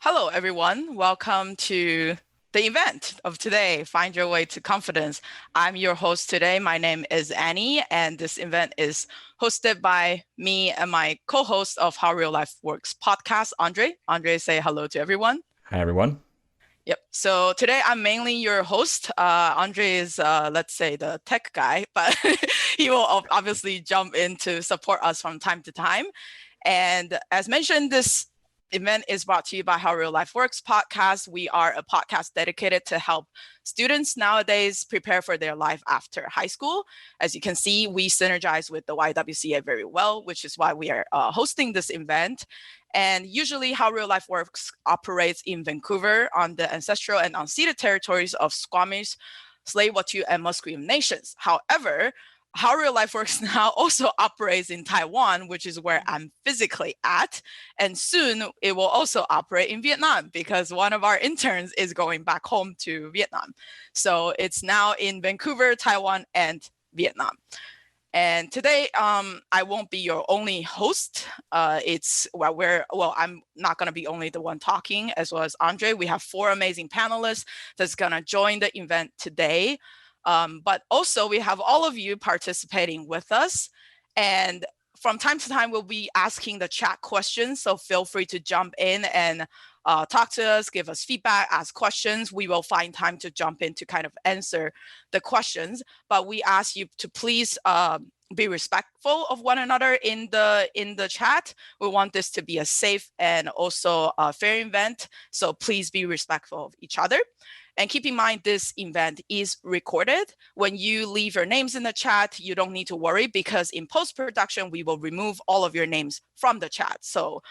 Hello, everyone. Welcome to the event of today, Find Your Way to Confidence. I'm your host today. My name is Annie, and this event is hosted by me and my co-host of How Real Life Works podcast, Andre. Andre, say hello to everyone. Hi, everyone. Yep. So today I'm mainly your host. Andre is, let's say, the tech guy, but he will obviously jump in to support us from time to time. And as mentioned, this event is brought to you by How Real Life Works podcast. We are a podcast dedicated to help students nowadays prepare for their life after high school. As you can see, we synergize with the YWCA very well, which is why we are hosting this event. And usually How Real Life Works operates in Vancouver on the ancestral and unceded territories of Squamish, Tsleil-Waututh, and Musqueam nations. However, How Real Life Works now also operates in Taiwan, which is where I'm physically at. And soon it will also operate in Vietnam because one of our interns is going back home to Vietnam. So it's now in Vancouver, Taiwan, and Vietnam. And today, I won't be your only host. I'm not going to be only the one talking, as well as Andre. We have 4 amazing panelists that's going to join the event today. But also we have all of you participating with us. And from time to time, we'll be asking the chat questions. So feel free to jump in and talk to us, give us feedback, ask questions. We will find time to jump in to kind of answer the questions. But we ask you to please be respectful of one another in the chat. We want this to be a safe and also a fair event. So please be respectful of each other. And keep in mind, this event is recorded. When you leave your names in the chat, you don't need to worry because in post-production, we will remove all of your names from the chat. So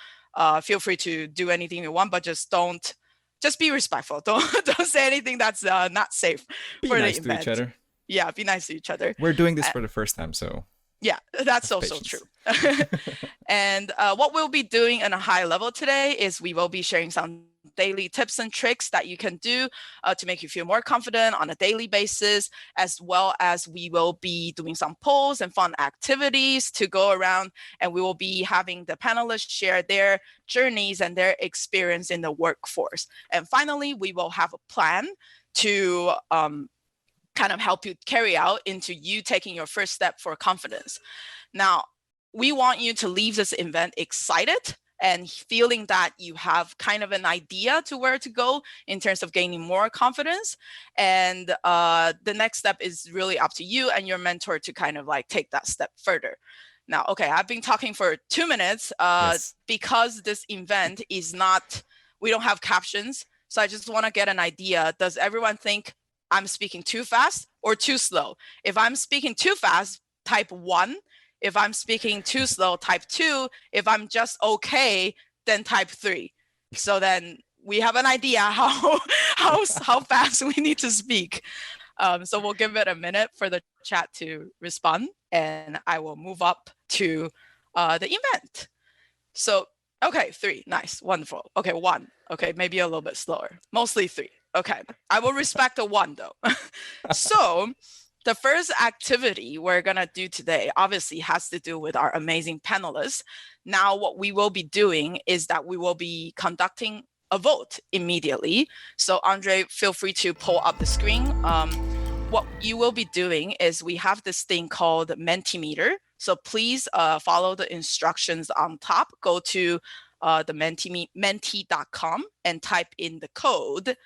feel free to do anything you want, but just be respectful. Don't say anything that's not safe for the event. Be nice to each other. Yeah, be nice to each other. We're doing this for the first time, so. Yeah, that's also true. And what we'll be doing on a high level today is we will be sharing some daily tips and tricks that you can do to make you feel more confident on a daily basis, as well as we will be doing some polls and fun activities to go around, and we will be having the panelists share their journeys and their experience in the workforce. And finally, we will have a plan to kind of help you carry out into you taking your first step for confidence. Now, we want you to leave this event excited and feeling that you have kind of an idea to where to go in terms of gaining more confidence. And the next step is really up to you and your mentor to kind of like take that step further. Now, okay, I've been talking for 2 minutes because this event is not, we don't have captions. So I just want to get an idea. Does everyone think I'm speaking too fast or too slow? If I'm speaking too fast, type 1. If I'm speaking too slow, type 2. If I'm just okay, then type 3. So then we have an idea how fast we need to speak. So we'll give it a minute for the chat to respond, and I will move up to the event. So, okay, 3, nice, wonderful. Okay, 1, okay, maybe a little bit slower, mostly 3. Okay, I will respect the 1 though. So the first activity we're gonna do today obviously has to do with our amazing panelists. Now, what we will be doing is that we will be conducting a vote immediately. So Andre, feel free to pull up the screen. What you will be doing is we have this thing called Mentimeter. So please follow the instructions on top. Go to the menti.com and type in the code.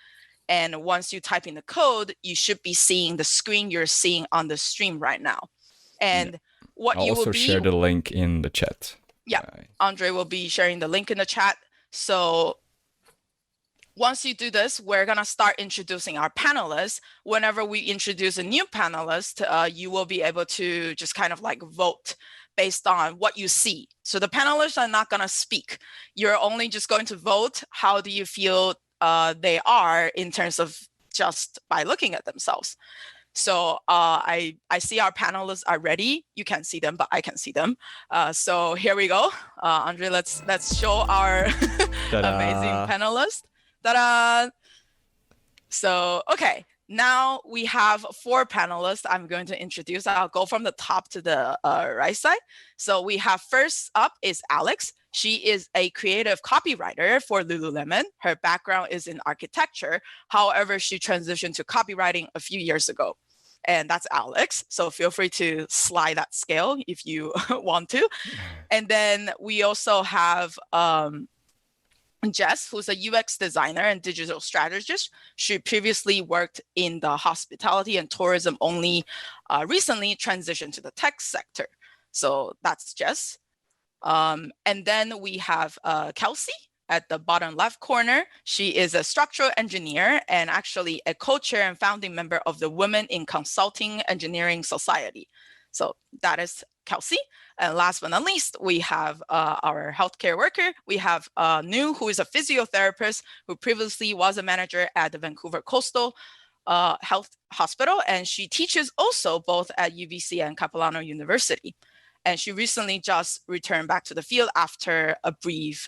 And once you type in the code, you should be seeing the screen you're seeing on the stream right now. And what I'll you will also be... share the link in the chat. Yeah, Andre will be sharing the link in the chat. So once you do this, we're going to start introducing our panelists. Whenever we introduce a new panelist, you will be able to just kind of like vote based on what you see. So the panelists are not going to speak. You're only just going to vote. How do you feel they are in terms of just by looking at themselves? So I see our panelists are ready. You can't see them, but I can see them. So here we go. Andre, let's show our amazing panelists. Ta-da! So, okay, now we have 4 panelists I'm going to introduce. I'll go from the top to the right side. So we have first up is Alex. She is a creative copywriter for Lululemon. Her background is in architecture. However, she transitioned to copywriting a few years ago. And that's Alex. So feel free to slide that scale if you want to. And then we also have Jess, who's a UX designer and digital strategist. She previously worked in the hospitality and tourism only, recently transitioned to the tech sector. So that's Jess. And then we have Kelsey at the bottom left corner. She is a structural engineer and actually a co-chair and founding member of the Women in Consulting Engineering Society. So that is Kelsey. And last but not least, we have our healthcare worker. We have Nu, who is a physiotherapist who previously was a manager at the Vancouver Coastal Health Hospital. And she teaches also both at UBC and Capilano University. And she recently just returned back to the field after a brief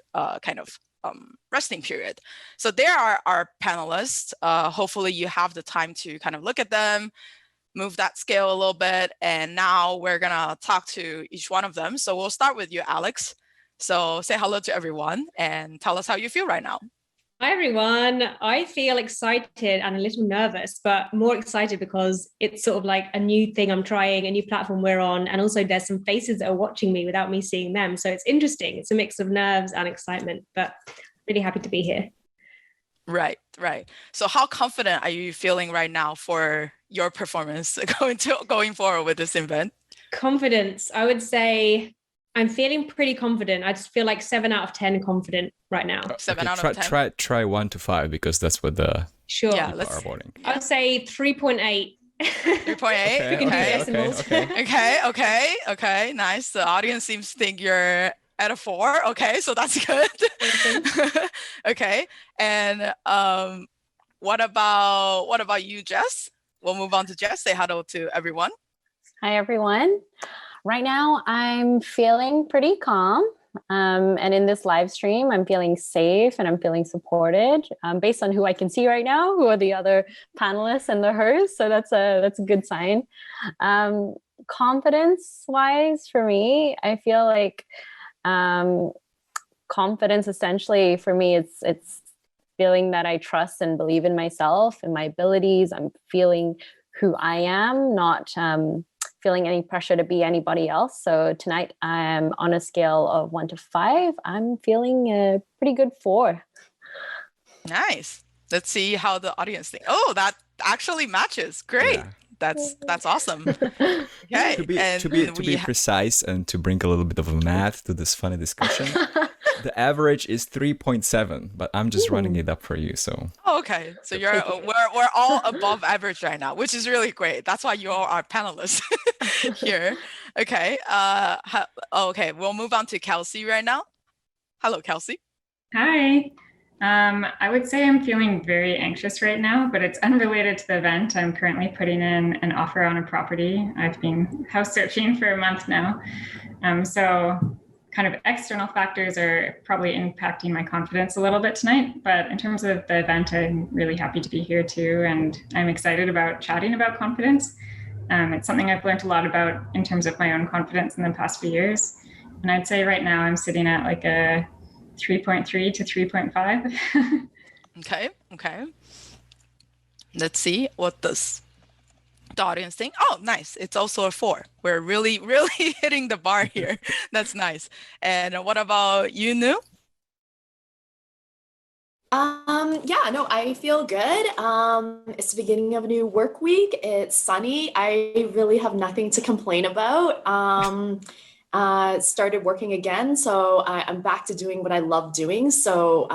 resting period. So there are our panelists. Hopefully you have the time to kind of look at them, move that scale a little bit. And now we're gonna talk to each one of them. So we'll start with you, Alex. So say hello to everyone and tell us how you feel right now. Hi, everyone. I feel excited and a little nervous, but more excited because it's sort of like a new thing I'm trying, a new platform we're on. And also there's some faces that are watching me without me seeing them. So it's interesting. It's a mix of nerves and excitement, but really happy to be here. Right. So how confident are you feeling right now for your performance going forward with this event? Confidence, I would say I'm feeling pretty confident. I just feel like 7 out of 10 confident right now. 7 out of 10? Try 1 to 5 because that's what the people are voting. I would say 3.8. 3.8? Okay, nice. The audience seems to think you're at a 4. Okay, so that's good. Okay, and what about you, Jess? We'll move on to Jess. Say hello to everyone. Hi, everyone. Right now, I'm feeling pretty calm. And in this live stream, I'm feeling safe and I'm feeling supported based on who I can see right now, who are the other panelists and the hosts. So that's a good sign. Confidence-wise, for me, I feel like confidence essentially for me, it's feeling that I trust and believe in myself and my abilities. I'm feeling who I am, not feeling any pressure to be anybody else. So tonight I'm on a scale of 1 to 5. I'm feeling a pretty good 4. Nice. Let's see how the audience thinks. Oh, that actually matches. Great. Yeah. That's awesome. Okay. To be precise and to bring a little bit of math to this funny discussion, the average is 3.7, but I'm just running it up for you. So. Oh, okay. So we're all above average right now, which is really great. That's why you all are panelists here. Okay. Okay. We'll move on to Kelsey right now. Hello, Kelsey. Hi. I would say I'm feeling very anxious right now, but it's unrelated to the event. I'm currently putting in an offer on a property. I've been house searching for a month now. So kind of external factors are probably impacting my confidence a little bit tonight. But in terms of the event, I'm really happy to be here too. And I'm excited about chatting about confidence. It's something I've learned a lot about in terms of my own confidence in the past few years. And I'd say right now I'm sitting at like a 3.3 to 3.5. Okay. Let's see what the audience think. Oh, nice. It's also a 4. We're really hitting the bar here. That's nice. And what about you, Nu? Yeah, no, I feel good. It's the beginning of a new work week. It's sunny. I really have nothing to complain about. Started working again, so I'm back to doing what I love doing. So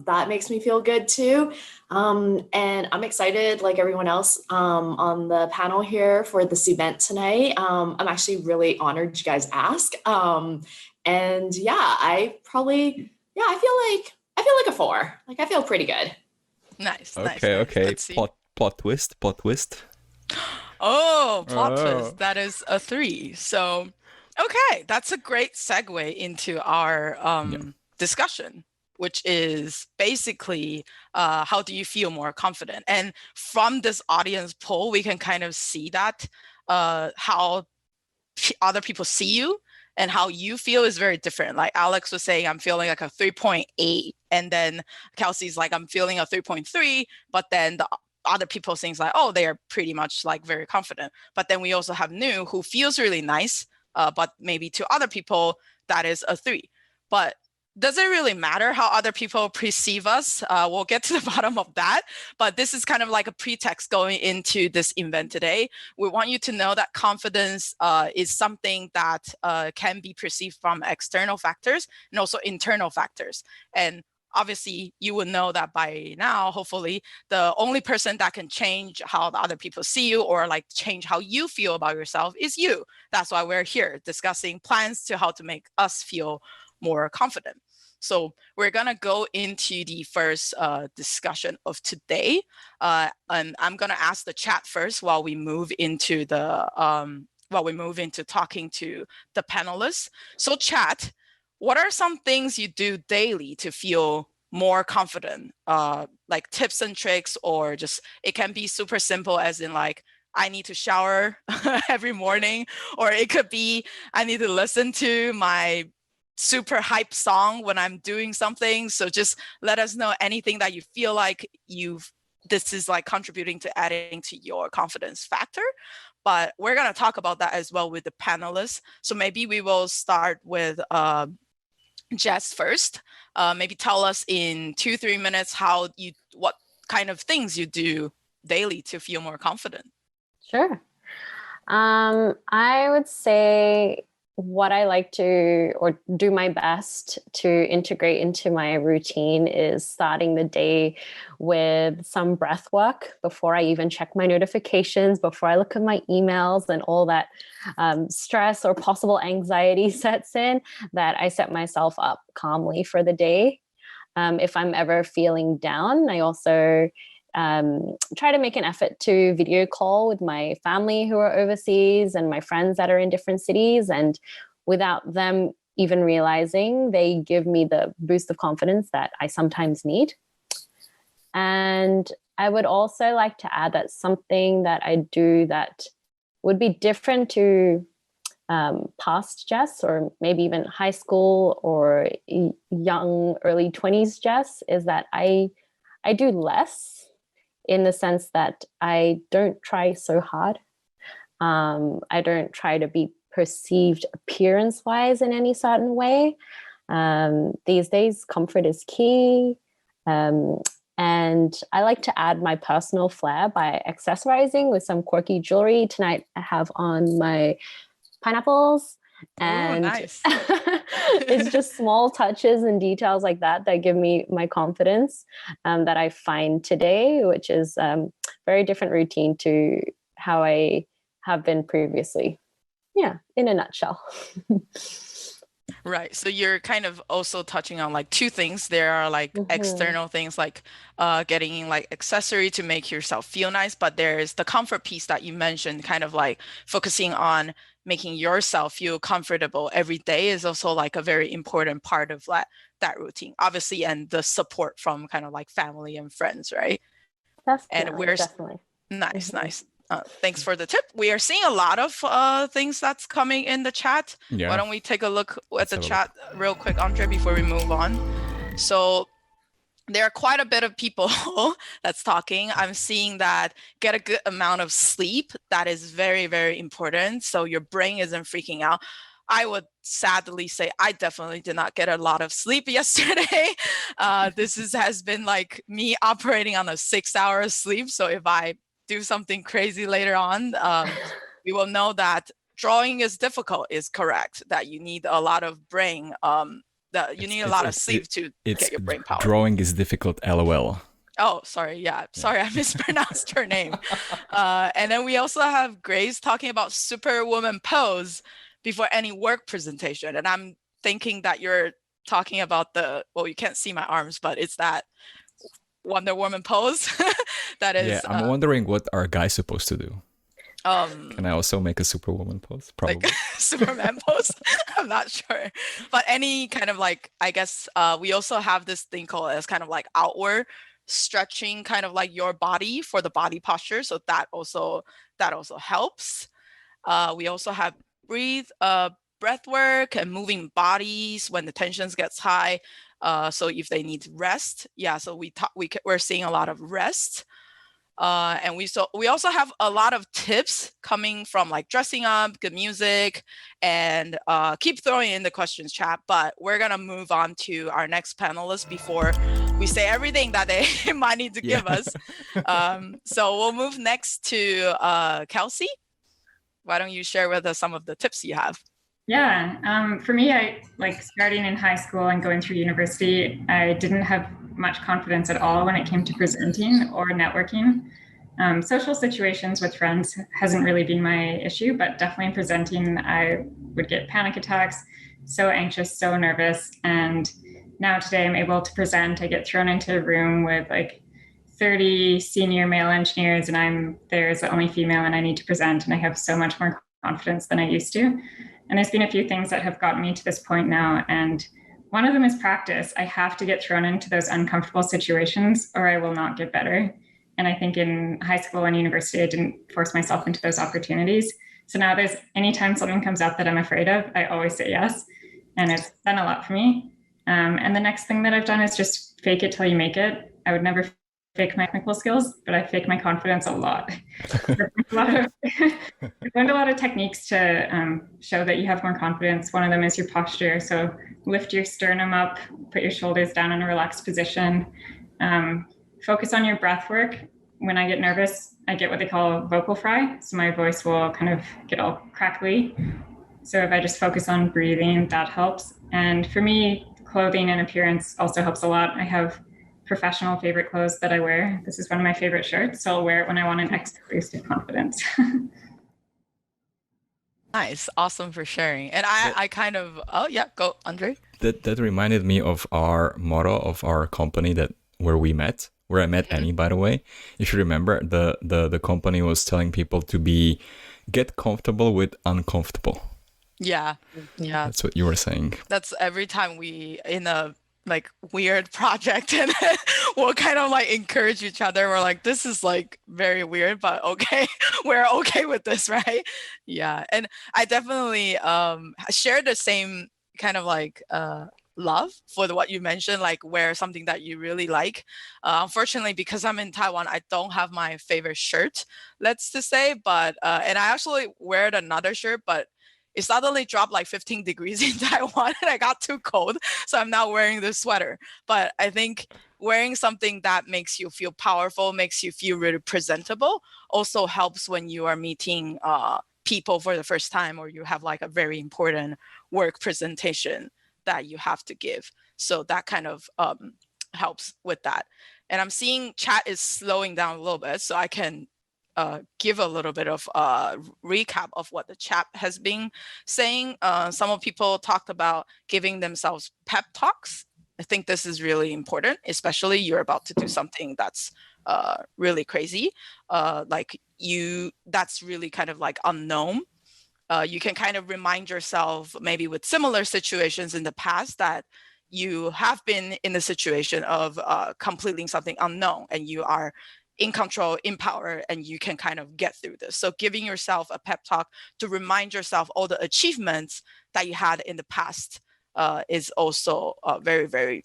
that makes me feel good too. And I'm excited, like everyone else on the panel here for this event tonight. I'm actually really honored you guys asked. And yeah, I feel like a 4. Like I feel pretty good. Nice. Okay. Plot twist. Oh, plot twist. That is a 3. So. Okay, that's a great segue into our discussion, which is basically how do you feel more confident? And from this audience poll, we can kind of see that how other people see you and how you feel is very different. Like Alex was saying, I'm feeling like a 3.8, and then Kelsey's like, I'm feeling a 3.3, but then the other people things like, oh, they are pretty much like very confident. But then we also have New, who feels really nice, but maybe to other people that is a 3. But does it really matter how other people perceive us? We'll get to the bottom of that. But this is kind of like a pretext going into this event today. We want you to know that confidence is something that can be perceived from external factors and also internal factors. And obviously, you would know that by now, hopefully, the only person that can change how the other people see you or like change how you feel about yourself is you. That's why we're here discussing plans to how to make us feel more confident. So we're gonna go into the first discussion of today, and I'm gonna ask the chat first while we move into talking to the panelists. So chat, what are some things you do daily to feel more confident? Like tips and tricks, or just it can be super simple, as in like I need to shower every morning, or it could be I need to listen to my super hype song when I'm doing something. So just let us know anything that you feel like this is like contributing to adding to your confidence factor. But we're going to talk about that as well with the panelists. So maybe we will start with Jess first. Maybe tell us in 2-3 minutes what kind of things you do daily to feel more confident. Sure. I would say what I like to, or do my best to integrate into my routine, is starting the day with some breath work before I even check my notifications, before I look at my emails and all that stress or possible anxiety sets in, that I set myself up calmly for the day. If I'm ever feeling down, I also try to make an effort to video call with my family who are overseas and my friends that are in different cities. And without them even realizing, they give me the boost of confidence that I sometimes need. And I would also like to add that something that I do that would be different to past Jess, or maybe even high school or young, early 20s Jess, is that I do less, in the sense that I don't try so hard. I don't try to be perceived appearance-wise in any certain way. These days, comfort is key. And I like to add my personal flair by accessorizing with some quirky jewelry. Tonight, I have on my pineapples. And nice. It's just small touches and details like that give me my confidence that I find today, which is very different routine to how I have been previously. Yeah, in a nutshell. Right. So you're kind of also touching on like two things. There are like external things like getting like accessory to make yourself feel nice, but there's the comfort piece that you mentioned, kind of like focusing on making yourself feel comfortable every day is also like a very important part of that routine, obviously, and the support from kind of like family and friends, right? Definitely. Nice. Thanks for the tip. We are seeing a lot of things that's coming in the chat. Yeah. Why don't we take a look at the chat real quick, Andre, before we move on? So there are quite a bit of people that's talking. I'm seeing that get a good amount of sleep. That is very, very important. So your brain isn't freaking out. I would sadly say I definitely did not get a lot of sleep yesterday. This has been like me operating on a 6-hour sleep. So if I do something crazy later on, we will know that drawing is difficult is correct, that you need a lot of brain, you need a lot of sleep to get your brain power. Drawing is difficult, LOL. Oh, sorry. Yeah. Sorry, I mispronounced her name. And then we also have Grace talking about Superwoman pose before any work presentation. And I'm thinking that you're talking about you can't see my arms, but it's that Wonder Woman pose. That is. Yeah, I'm wondering what are guys supposed to do. Can I also make a Superwoman pose? Probably. Like Superman pose? I'm not sure. But any kind of like, I guess we also have this thing called as kind of like outward stretching, kind of like your body for the body posture. So that also helps. We also have breathe breath work and moving bodies when the tensions gets high. So if they need rest, so we're seeing a lot of rest. And we also have a lot of tips coming from like dressing up, good music, and keep throwing in the questions chat. But we're gonna move on to our next panelist before we say everything that they might need to give us. So we'll move next to Kelsey. Why don't you share with us some of the tips you have? Yeah, for me, I like starting in high school and going through university, I didn't have much confidence at all when it came to presenting or networking. Social situations with friends hasn't really been my issue, but definitely in presenting, I would get panic attacks, so anxious, so nervous. And now today I'm able to present. I get thrown into a room with like 30 senior male engineers, and I'm there as the only female, and I need to present, and I have so much more confidence than I used to. And there's been a few things that have gotten me to this point now. And one of them is practice. I have to get thrown into those uncomfortable situations or I will not get better. And I think in high school and university, I didn't force myself into those opportunities. So now there's anytime something comes up that I'm afraid of, I always say yes. And it's done a lot for me. And the next thing that I've done is just fake it till you make it. I would never fake my technical skills, but I fake my confidence a lot. I've learned a lot of techniques to show that you have more confidence. One of them is your posture. So lift your sternum up, put your shoulders down in a relaxed position. Focus on your breath work. When I get nervous, I get what they call vocal fry. So my voice will kind of get all crackly. So if I just focus on breathing, that helps. And for me, clothing and appearance also helps a lot. I have professional favorite clothes that I wear. This is one of my favorite shirts, so I'll wear it when I want an extra boost of confidence. Nice. Awesome for sharing. And I kind of, go, Andre. That reminded me of our motto of our company where I met Annie, by the way. If you remember, the company was telling people to get comfortable with uncomfortable. Yeah. That's what you were saying. That's every time we in a like weird project and we'll kind of like encourage each other. We're like, this is like very weird, but okay, we're okay with this, right? Yeah. And I definitely share the same kind of like love for what you mentioned, like wear something that you really like. Unfortunately, because I'm in Taiwan, I don't have my favorite shirt, let's just say, but and I actually wear another shirt, but it suddenly dropped like 15 degrees in Taiwan and I got too cold. So I'm now wearing this sweater. But I think wearing something that makes you feel powerful, makes you feel really presentable, also helps when you are meeting people for the first time or you have like a very important work presentation that you have to give. So that kind of helps with that. And I'm seeing chat is slowing down a little bit, so I can give a little bit of recap of what the chat has been saying. Some of people talked about giving themselves pep talks. I think this is really important, especially you're about to do something that's really crazy, that's really kind of like unknown. You can kind of remind yourself maybe with similar situations in the past that you have been in the situation of completing something unknown and you are in control, in power, and you can kind of get through this. So giving yourself a pep talk to remind yourself all the achievements that you had in the past is also very, very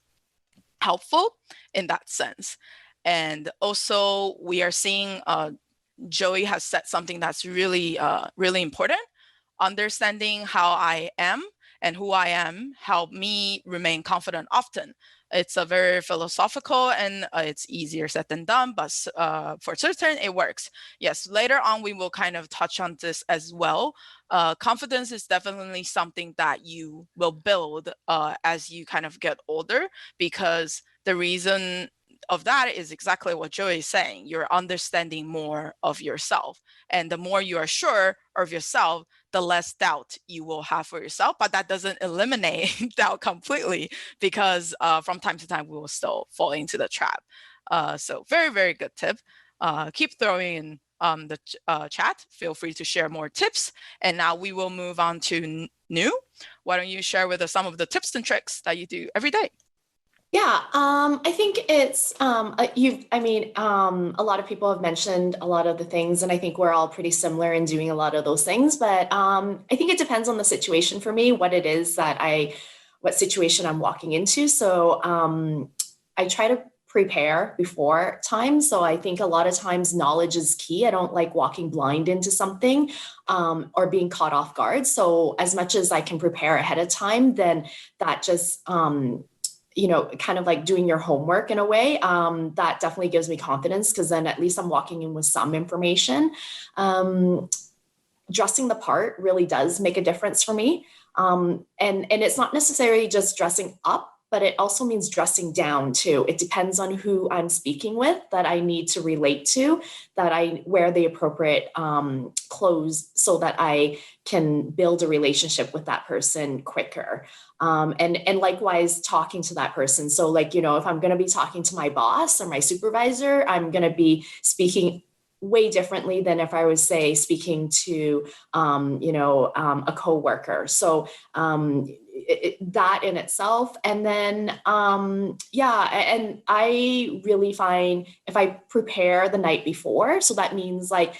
helpful in that sense. And also we are seeing Joey has said something that's really, really important. Understanding how I am and who I am help me remain confident often. It's a very philosophical and it's easier said than done, but for certain it works. Yes, later on we will kind of touch on this as well. Confidence is definitely something that you will build as you kind of get older, because the reason of that is exactly what Joey is saying. You're understanding more of yourself. And the more you are sure of yourself, the less doubt you will have for yourself. But that doesn't eliminate doubt completely, because from time to time, we will still fall into the trap. So very, very good tip. Keep throwing in the chat. Feel free to share more tips. And now we will move on to New. Why don't you share with us some of the tips and tricks that you do every day? Yeah, I think it's a lot of people have mentioned a lot of the things, and I think we're all pretty similar in doing a lot of those things. But I think it depends on the situation for me, what situation I'm walking into. So I try to prepare before time. So I think a lot of times knowledge is key. I don't like walking blind into something or being caught off guard. So as much as I can prepare ahead of time, then that just kind of like doing your homework in a way, that definitely gives me confidence, because then at least I'm walking in with some information. Dressing the part really does make a difference for me. And it's not necessarily just dressing up, but it also means dressing down too. It depends on who I'm speaking with, that I need to relate to, that I wear the appropriate clothes so that I can build a relationship with that person quicker. And likewise, talking to that person. So like, if I'm going to be talking to my boss or my supervisor, I'm going to be speaking way differently than if I was, say, speaking to, a coworker. So that in itself. And then, and I really find if I prepare the night before, so that means like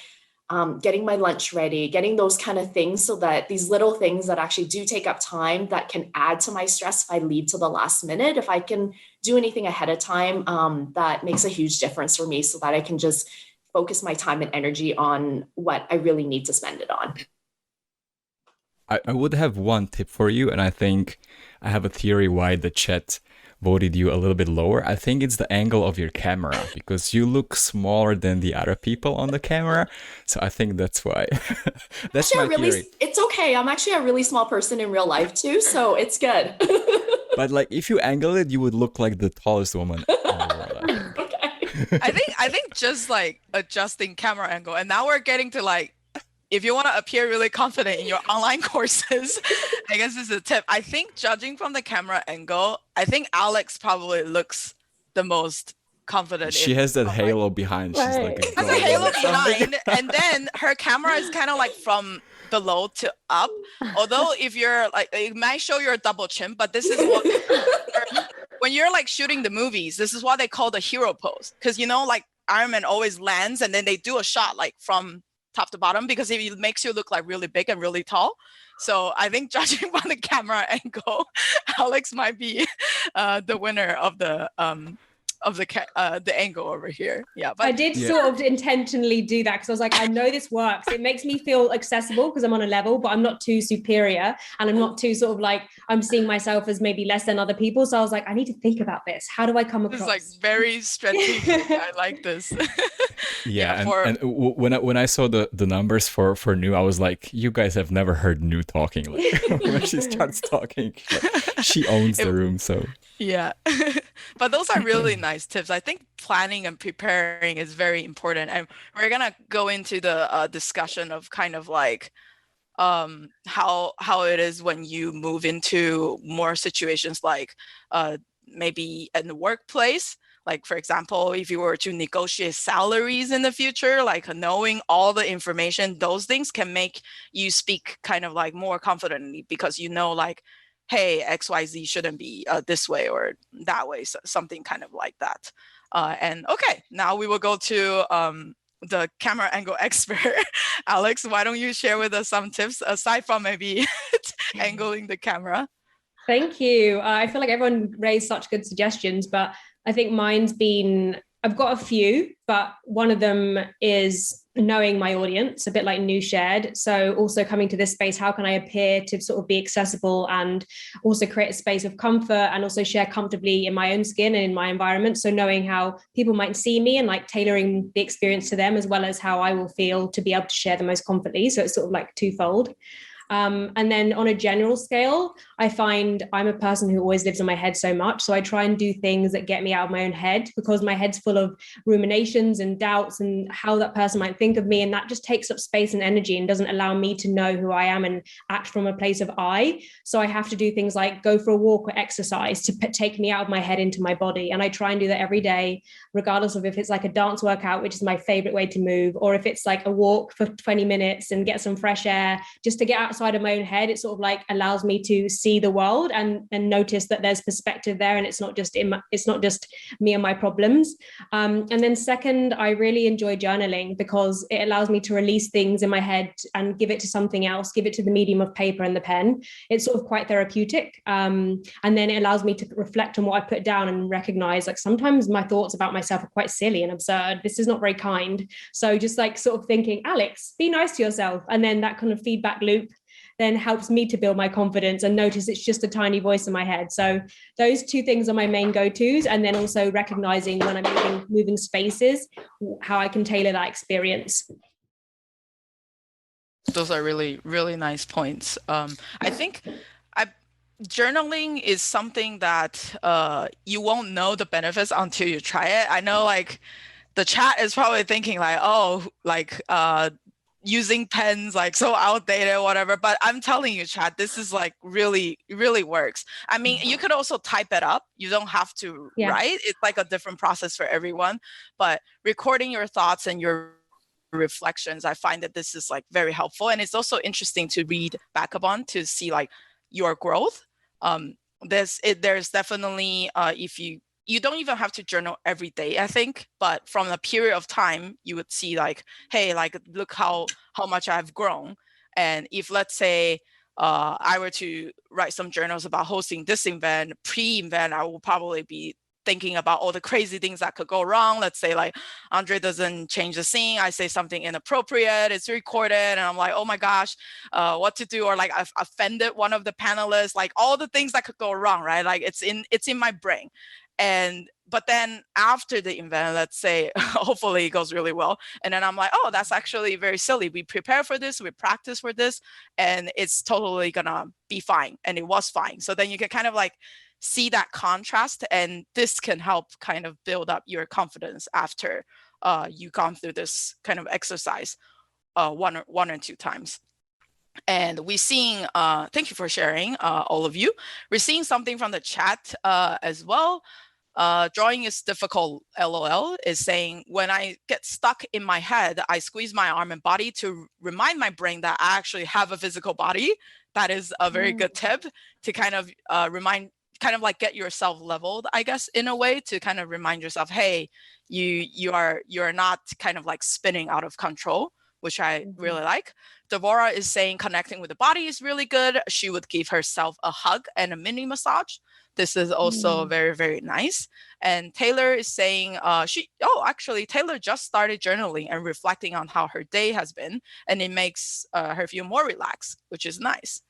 getting my lunch ready, getting those kind of things, so that these little things that actually do take up time that can add to my stress if I leave to the last minute, if I can do anything ahead of time, that makes a huge difference for me, so that I can just focus my time and energy on what I really need to spend it on. I would have one tip for you, and I think I have a theory why the chat voted you a little bit lower. I think it's the angle of your camera, because you look smaller than the other people on the camera. So I think that's why. That's actually, my theory. It's okay. I'm actually a really small person in real life too, so it's good. But like, if you angle it, you would look like the tallest woman in the world. Okay. I think just like adjusting camera angle, and now we're getting to like, if you want to appear really confident in your online courses, I guess this is a tip. I think judging from the camera angle, I think Alex probably looks the most confident. She has that halo behind. She's like a halo behind, and then her camera is kind of like from below to up. Although if you're like, it might show your double chin, but this is what when you're like shooting the movies, this is what they call the hero pose. Because like Iron Man always lands, and then they do a shot like from top to bottom, because it makes you look like really big and really tall. So I think judging by the camera angle, Alex might be the winner of the angle over here. Yeah, but I did sort of intentionally do that, because I was like, I know this works. It makes me feel accessible because I'm on a level, but I'm not too superior, and I'm not too sort of like, I'm seeing myself as maybe less than other people. So I was like, I need to think about this. How do I come across? It's like very strategic. I like this. And when I saw the numbers for Nu, I was like, you guys have never heard Nu talking. Like, when she starts talking, like, she owns the room. So yeah. But those are really nice tips. I think planning and preparing is very important, and we're gonna go into the discussion of kind of like how it is when you move into more situations like maybe in the workplace. Like, for example, if you were to negotiate salaries in the future, like knowing all the information, those things can make you speak kind of like more confidently, because like, hey, XYZ shouldn't be this way or that way, so something kind of like that. And okay, now we will go to the camera angle expert. Alex, why don't you share with us some tips aside from maybe angling the camera? Thank you. I feel like everyone raised such good suggestions, but I think I've got a few, but one of them is knowing my audience, a bit like Nu shared. So also coming to this space, how can I appear to sort of be accessible and also create a space of comfort and also share comfortably in my own skin and in my environment. So knowing how people might see me and like tailoring the experience to them, as well as how I will feel to be able to share the most confidently. So it's sort of like twofold. And then on a general scale, I find I'm a person who always lives in my head so much. So I try and do things that get me out of my own head, because my head's full of ruminations and doubts and how that person might think of me. And that just takes up space and energy and doesn't allow me to know who I am and act from a place of I. So I have to do things like go for a walk or exercise to take me out of my head into my body. And I try and do that every day, regardless of if it's like a dance workout, which is my favorite way to move, or if it's like a walk for 20 minutes and get some fresh air just to get outside of my own head. It sort of like allows me to see see the world and notice that there's perspective there, and it's not just me and my problems. And then second, I really enjoy journaling because it allows me to release things in my head and give it to something else, give it to the medium of paper and the pen. It's sort of quite therapeutic. And then it allows me to reflect on what I put down and recognize, like, sometimes my thoughts about myself are quite silly and absurd. This is not very kind. So just like sort of thinking, Alex, be nice to yourself. And then that kind of feedback loop then helps me to build my confidence and notice it's just a tiny voice in my head. So those two things are my main go-tos. And then also recognizing when I'm moving spaces, how I can tailor that experience. Those are really, really nice points. I think journaling is something that you won't know the benefits until you try it. I know, like, the chat is probably thinking like, oh, like using pens, like, so outdated, whatever. But I'm telling you, chat, this is like really, really works. I mean, you could also type it up. You don't have to write. It's like a different process for everyone. But recording your thoughts and your reflections, I find that this is like very helpful. And it's also interesting to read back up on to see like your growth. There's definitely, if you don't even have to journal every day, I think, but from a period of time, you would see like, hey, like, look how much I've grown. And if, let's say, I were to write some journals about hosting this event, pre-event, I will probably be thinking about all the crazy things that could go wrong. Let's say like Andre doesn't change the scene, I say something inappropriate, it's recorded, and I'm like, oh my gosh, what to do? Or like I've offended one of the panelists, like all the things that could go wrong, right? Like it's in my brain. But then after the event, let's say, hopefully it goes really well. And then I'm like, oh, that's actually very silly. We prepare for this, we practice for this, and it's totally gonna be fine. And it was fine. So then you can kind of like see that contrast, and this can help kind of build up your confidence after you've gone through this kind of exercise one or two times. And we're seeing, thank you for sharing, all of you. We're seeing something from the chat as well. Drawing is difficult, LOL, is saying, when I get stuck in my head, I squeeze my arm and body to remind my brain that I actually have a physical body. That is a very good tip to kind of kind of like get yourself leveled, I guess, in a way, to kind of remind yourself, hey, you're not kind of like spinning out of control, which I really like. Devorah is saying connecting with the body is really good. She would give herself a hug and a mini massage. This is also very, very nice. And Taylor is saying actually, Taylor just started journaling and reflecting on how her day has been, and it makes her feel more relaxed, which is nice.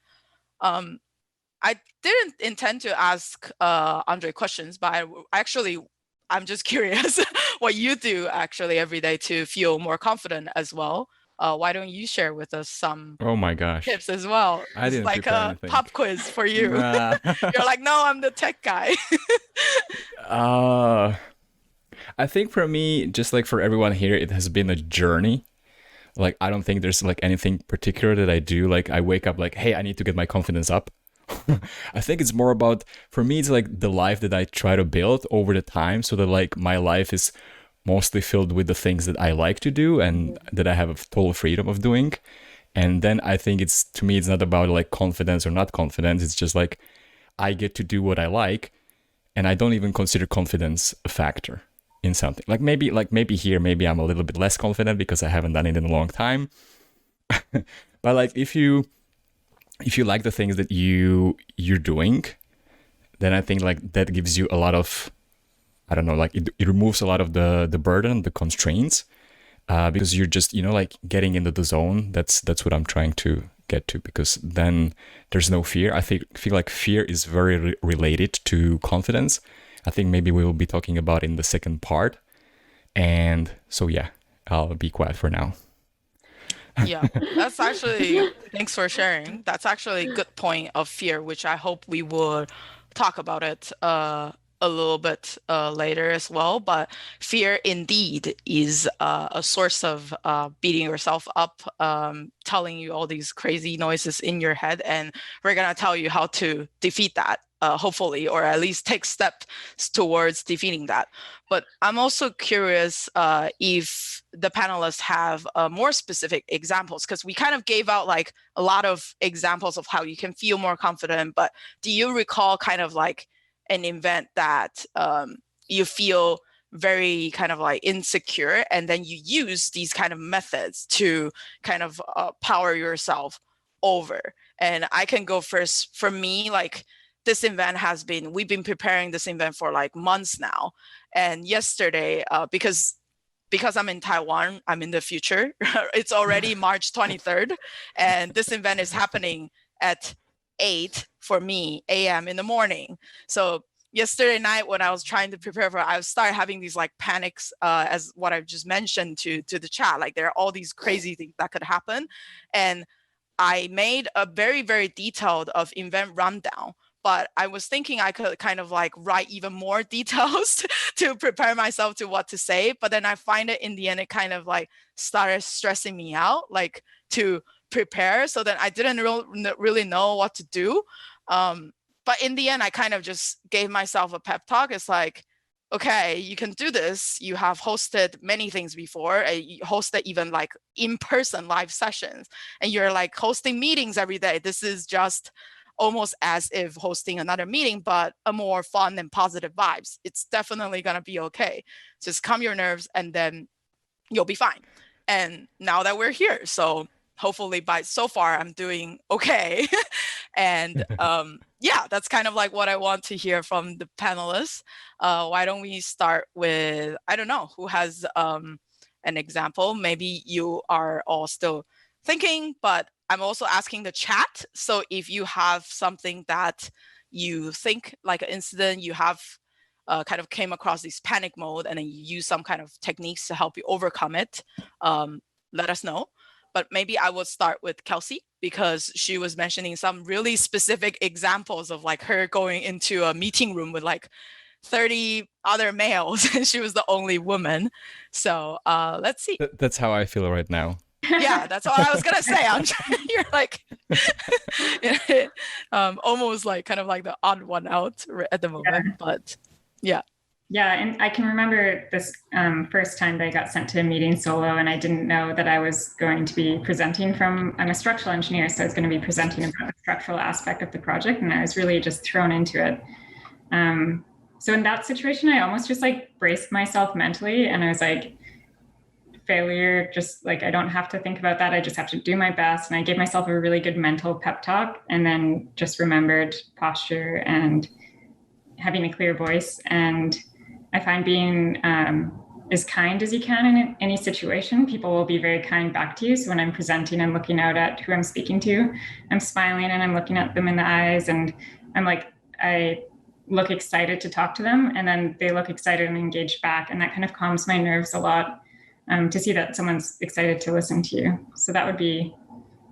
I didn't intend to ask Andre questions, but I'm just curious what you do actually every day to feel more confident as well. Why don't you share with us some tips as well? I didn't like a anything. Pop quiz for you. Nah. You're like, no, I'm the tech guy. I think for me, just like for everyone here, it has been a journey. Like, I don't think there's like anything particular that I do. Like, I wake up like, hey, I need to get my confidence up. I think it's more about, for me, it's like the life that I try to build over the time, so that like my life is mostly filled with the things that I like to do and that I have a total freedom of doing. And then I think to me, it's not about like confidence or not confidence. It's just like, I get to do what I like, and I don't even consider confidence a factor in something. Like maybe here, maybe I'm a little bit less confident because I haven't done it in a long time. But like, if you like the things that you're doing, then I think like that gives you a lot of, I don't know, like it removes a lot of the burden, the constraints, because you're just, like getting into the zone. That's what I'm trying to get to, because then there's no fear. I feel like fear is very related to confidence. I think maybe we will be talking about in the second part. And so, yeah, I'll be quiet for now. Yeah, that's actually, thanks for sharing. That's actually a good point of fear, which I hope we will talk about it a little bit later as well. But fear indeed is a source of beating yourself up, telling you all these crazy noises in your head. And we're going to tell you how to defeat that, hopefully, or at least take steps towards defeating that. But I'm also curious if the panelists have more specific examples, because we kind of gave out like a lot of examples of how you can feel more confident. But do you recall kind of like an event that you feel very kind of like insecure, and then you use these kind of methods to kind of power yourself over? And I can go first. For me, like, this event we've been preparing this event for like months now. And yesterday, because I'm in Taiwan, I'm in the future. It's already March 23rd, and this event is happening at 8 for me a.m. in the morning. So yesterday night, when I was trying to prepare for it, I started having these like panics, as what I've just mentioned to the chat. Like, there are all these crazy things that could happen. And I made a very, very detailed event rundown, but I was thinking I could kind of like write even more details to prepare myself to what to say. But then I find it in the end, it kind of like started stressing me out, like, to prepare. So then I didn't really know what to do. But in the end, I kind of just gave myself a pep talk. It's like, okay, you can do this. You have hosted many things before. You hosted even like in-person live sessions, and you're like hosting meetings every day. This is just almost as if hosting another meeting, but a more fun and positive vibes. It's definitely going to be okay. Just calm your nerves, and then you'll be fine. And now that we're here, so hopefully so far I'm doing okay. And yeah, that's kind of like what I want to hear from the panelists. Why don't we start with, I don't know, who has an example? Maybe you are all still thinking, but I'm also asking the chat. So if you have something that you think, like an incident, you have kind of came across this panic mode, and then you use some kind of techniques to help you overcome it, let us know. But maybe I would start with Kelsey, because she was mentioning some really specific examples of like her going into a meeting room with like 30 other males, and she was the only woman. So let's see. That's how I feel right now. Yeah, that's what I was gonna say. You're like almost like kind of like the odd one out at the moment, but yeah. Yeah, and I can remember this first time that I got sent to a meeting solo, and I didn't know that I was going to be presenting I'm a structural engineer, so I was going to be presenting about the structural aspect of the project, and I was really just thrown into it. So in that situation, I almost just like braced myself mentally, and I was like, failure, just like, I don't have to think about that. I just have to do my best. And I gave myself a really good mental pep talk, and then just remembered posture and having a clear voice. And I find being as kind as you can in any situation. People will be very kind back to you. So when I'm presenting and looking out at who I'm speaking to, I'm smiling and I'm looking at them in the eyes, and I'm like, I look excited to talk to them, and then they look excited and engaged back. And that kind of calms my nerves a lot, to see that someone's excited to listen to you. So that would be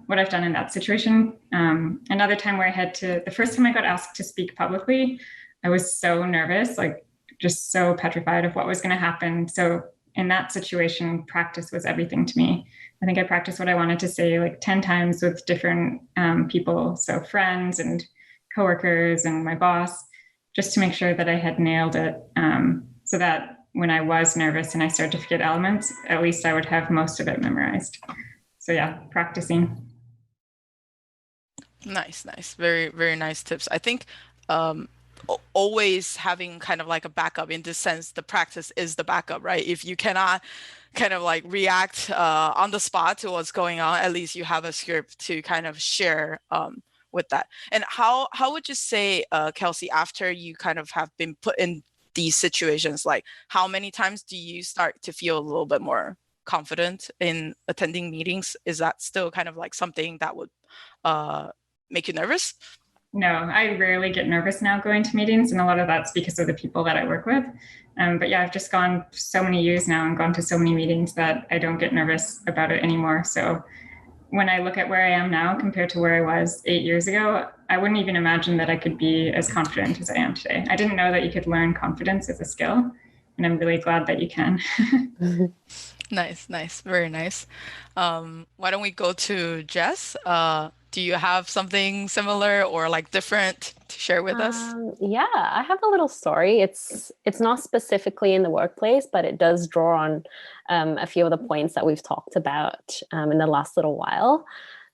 what I've done in that situation. Another time where the first time I got asked to speak publicly, I was so nervous, like just so petrified of what was going to happen. So in that situation, practice was everything to me. I think I practiced what I wanted to say like 10 times with different people. So friends and coworkers and my boss, just to make sure that I had nailed it. So that when I was nervous and I started to forget elements, at least I would have most of it memorized. So yeah, practicing. Nice. Very, very nice tips. I think always having kind of like a backup, in this sense, the practice is the backup, right? If you cannot kind of like react on the spot to what's going on, at least you have a script to kind of share with that. And how would you say, Kelsey, after you kind of have been put in these situations, like how many times do you start to feel a little bit more confident in attending meetings? Is that still kind of like something that would make you nervous? No, I rarely get nervous now going to meetings, and a lot of that's because of the people that I work with. But yeah, I've just gone so many years now and gone to so many meetings that I don't get nervous about it anymore. So when I look at where I am now compared to where I was 8 years ago, I wouldn't even imagine that I could be as confident as I am today. I didn't know that you could learn confidence as a skill, and I'm really glad that you can. Nice, very nice. Why don't we go to Jess? do you have something similar or like different to share with us? Yeah, I have a little story. It's not specifically in the workplace, but it does draw on a few of the points that we've talked about in the last little while.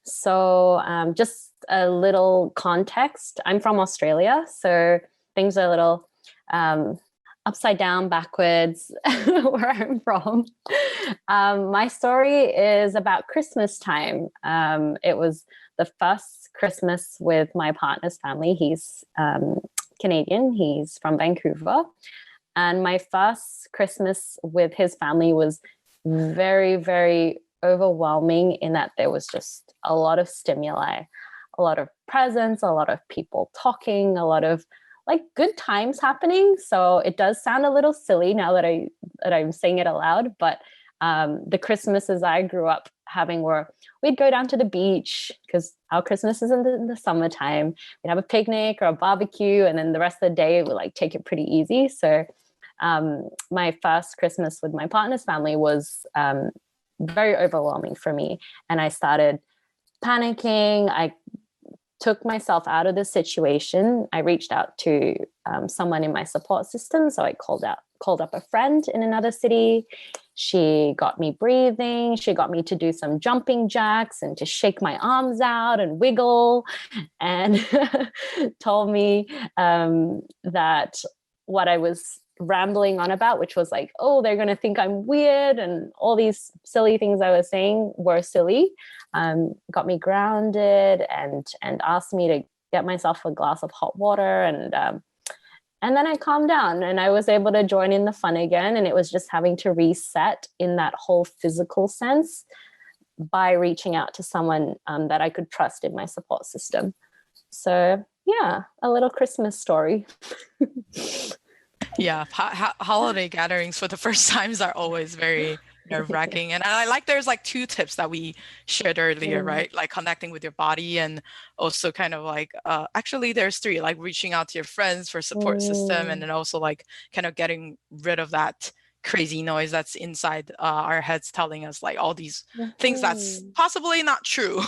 So just a little context. I'm from Australia, so things are a little upside down, backwards where I'm from. My story is about Christmas time. It was the first Christmas with my partner's family. He's Canadian. He's from Vancouver. And my first Christmas with his family was very, very overwhelming in that there was just a lot of stimuli, a lot of presents, a lot of people talking, a lot of like good times happening. So it does sound a little silly now that I'm saying it aloud, but the Christmases I grew up having were we'd go down to the beach because our Christmas is in the summertime. We'd have a picnic or a barbecue, and then the rest of the day we like take it pretty easy. So my first Christmas with my partner's family was very overwhelming for me, and I started panicking. I took myself out of the situation. I reached out to someone in my support system. So I called up a friend in another city. She got me breathing. She got me to do some jumping jacks and to shake my arms out and wiggle, and told me that what I was rambling on about, which was like, oh, they're going to think I'm weird, and all these silly things I was saying were silly. Got me grounded and asked me to get myself a glass of hot water, and then I calmed down and I was able to join in the fun again. And it was just having to reset in that whole physical sense by reaching out to someone that I could trust in my support system. So yeah, a little Christmas story. Yeah, holiday gatherings for the first times are always very nerve-wracking. And I like there's like 2 tips that we shared earlier, right? Like connecting with your body, and also kind of like actually there's 3, like reaching out to your friends for support system, and then also like kind of getting rid of that crazy noise that's inside our heads telling us like all these things that's possibly not true.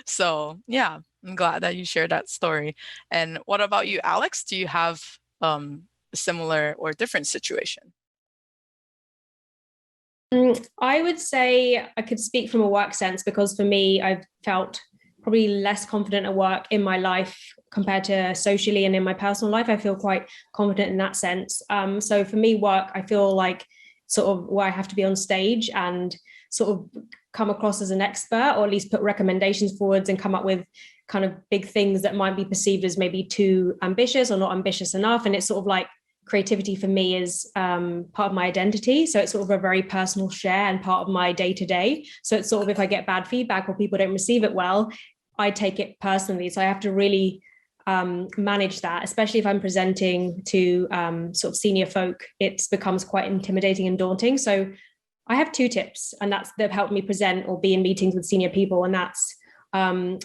So yeah, I'm glad that you shared that story. And what about you, Alex? Do you have a similar or different situation? I would say I could speak from a work sense, because for me, I've felt probably less confident at work in my life compared to socially, and in my personal life, I feel quite confident in that sense. So for me, work, I feel like sort of where I have to be on stage and sort of come across as an expert, or at least put recommendations forwards and come up with kind of big things that might be perceived as maybe too ambitious or not ambitious enough. And it's sort of like creativity for me is part of my identity. So it's sort of a very personal share and part of my day-to-day. So it's sort of, if I get bad feedback or people don't receive it well, I take it personally. So I have to really manage that, especially if I'm presenting to sort of senior folk. It becomes quite intimidating and daunting. So I have 2 tips, and they've helped me present or be in meetings with senior people. And that's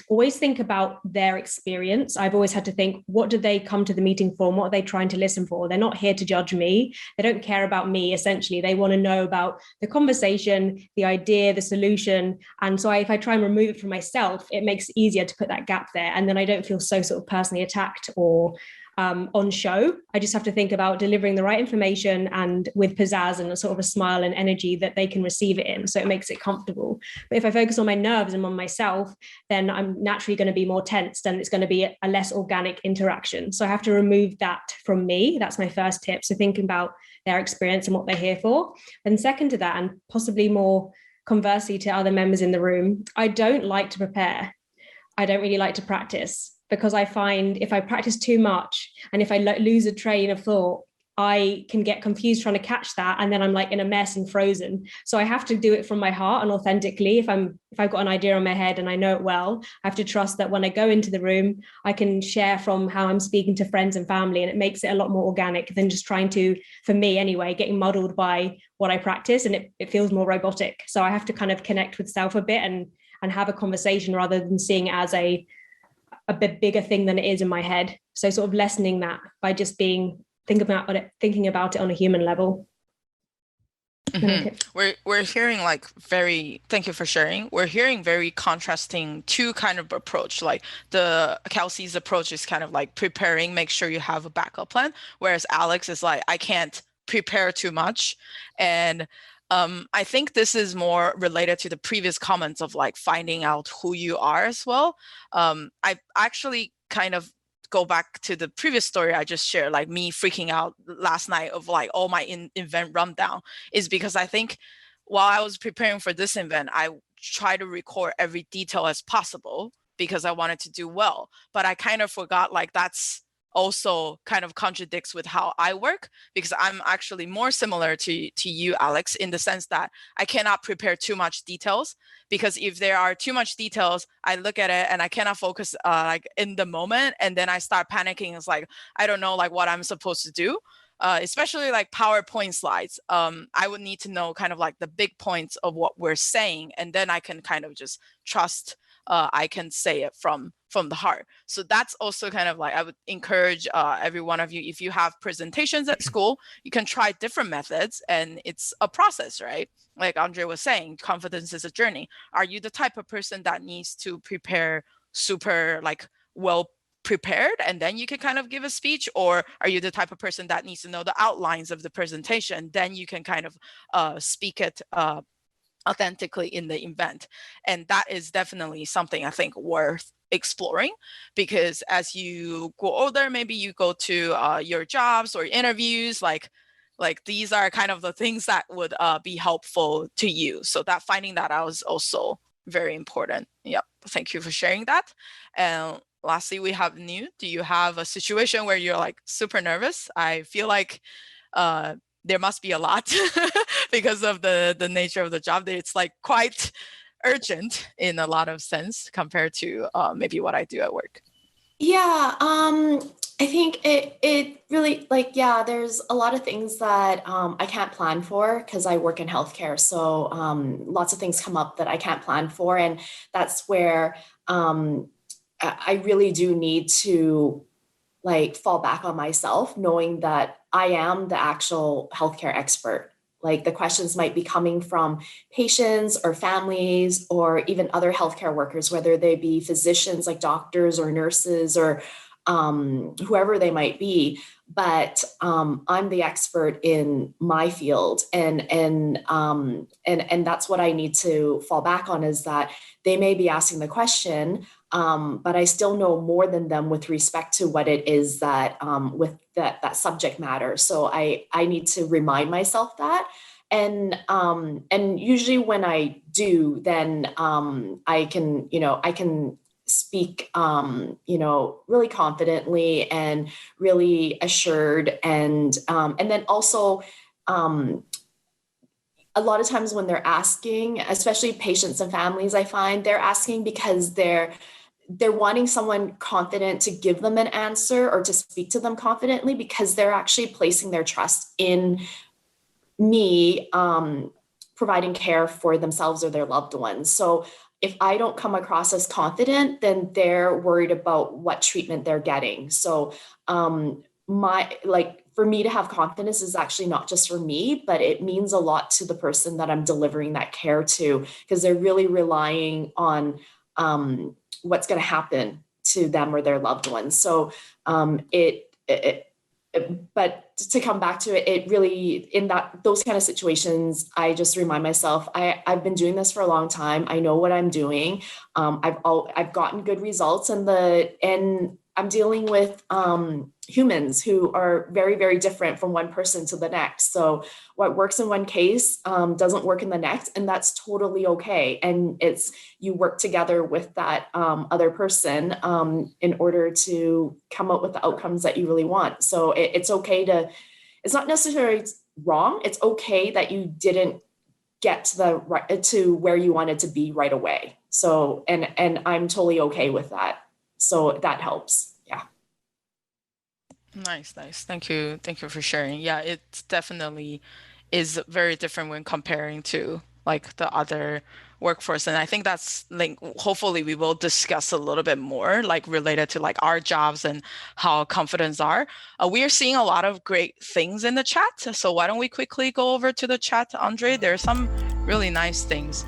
always think about their experience. I've always had to think, what do they come to the meeting for? And what are they trying to listen for? They're not here to judge me. They don't care about me, essentially. They want to know about the conversation, the idea, the solution. And so if I try and remove it from myself, it makes it easier to put that gap there. And then I don't feel so sort of personally attacked or on show. I just have to think about delivering the right information and with pizzazz and a sort of a smile and energy that they can receive it in. So it makes it comfortable. But if I focus on my nerves and on myself, then I'm naturally going to be more tensed, and it's going to be a less organic interaction. So I have to remove that from me. That's my first tip. So thinking about their experience and what they're here for. And second to that, and possibly more conversely to other members in the room, I don't like to prepare. I don't really like to practice, because I find if I practice too much and if I lose a train of thought, I can get confused trying to catch that, and then I'm like in a mess and frozen. So I have to do it from my heart and authentically. If I've got an idea in my head and I know it well, I have to trust that when I go into the room, I can share from how I'm speaking to friends and family, and it makes it a lot more organic than just trying to, for me anyway, getting muddled by what I practice, and it feels more robotic. So I have to kind of connect with self a bit and have a conversation rather than seeing it as a bit bigger thing than it is in my head. So sort of lessening that by just thinking about it on a human level. We're hearing like thank you for sharing. We're hearing very contrasting two kind of approach. Like the Kelsey's approach is kind of like preparing, make sure you have a backup plan, whereas Alex is like, I can't prepare too much. And I think this is more related to the previous comments of like finding out who you are as well. I actually kind of go back to the previous story I just shared, like me freaking out last night of like all my event rundown, is because I think while I was preparing for this event, I try to record every detail as possible because I wanted to do well. But I kind of forgot like that's also kind of contradicts with how I work, because I'm actually more similar to you, Alex, in the sense that I cannot prepare too much details, because if there are too much details, I look at it and I cannot focus like in the moment, and then I start panicking. It's like I don't know like what I'm supposed to do. Especially like PowerPoint slides, I would need to know kind of like the big points of what we're saying, and then I can kind of just trust I can say it from the heart. So that's also kind of like I would encourage every one of you, if you have presentations at school, you can try different methods, and it's a process, right? Like Andre was saying, confidence is a journey. Are you the type of person that needs to prepare super like well prepared and then you can kind of give a speech, or are you the type of person that needs to know the outlines of the presentation, then you can kind of speak it authentically in the event? And that is definitely something I think worth exploring, because as you grow older, maybe you go to your jobs or interviews, like these are kind of the things that would be helpful to you. So that finding that out is also very important. Yep, thank you for sharing that. And lastly, we have New. Do you have a situation where you're like super nervous? I feel like there must be a lot because of the nature of the job. It's like quite urgent in a lot of sense compared to maybe what I do at work. Yeah, I think it really like, yeah, there's a lot of things that I can't plan for because I work in healthcare. So lots of things come up that I can't plan for. And that's where I really do need to like fall back on myself, knowing that I am the actual healthcare expert. Like the questions might be coming from patients or families or even other healthcare workers, whether they be physicians like doctors or nurses or whoever they might be. But I'm the expert in my field, and that's what I need to fall back on, is that they may be asking the question, but I still know more than them with respect to what it is that with that subject matter. So I need to remind myself that. And usually when I do, then I can speak really confidently and really assured, and then also a lot of times when they're asking, especially patients and families, I find they're asking because they're wanting someone confident to give them an answer or to speak to them confidently, because they're actually placing their trust in me providing care for themselves or their loved ones. So if I don't come across as confident, then they're worried about what treatment they're getting. So for me to have confidence is actually not just for me, but it means a lot to the person that I'm delivering that care to, because they're really relying on what's going to happen to them or their loved ones. So but to come back to it, it really, in those kind of situations, I just remind myself, I've been doing this for a long time. I know what I'm doing. I've gotten good results, and I'm dealing with humans who are very, very different from one person to the next. So what works in one case doesn't work in the next, and that's totally okay. And you work together with that other person in order to come up with the outcomes that you really want. So it's okay it's not necessarily wrong. It's okay that you didn't get to where you wanted to be right away. So, and I'm totally okay with that. So that helps. Yeah. Nice. Thank you for sharing. Yeah, it definitely is very different when comparing to like the other workforce. And I think that's like, hopefully we will discuss a little bit more like related to like our jobs and how confidence are. We are seeing a lot of great things in the chat. So why don't we quickly go over to the chat, Andre? There are some really nice things.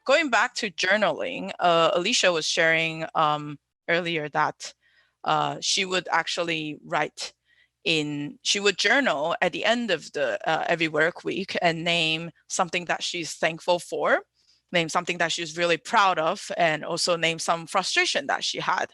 Going back to journaling, Alicia was sharing earlier that she would actually she would journal at the end of the every work week and name something that she's thankful for, name something that she's really proud of, and also name some frustration that she had.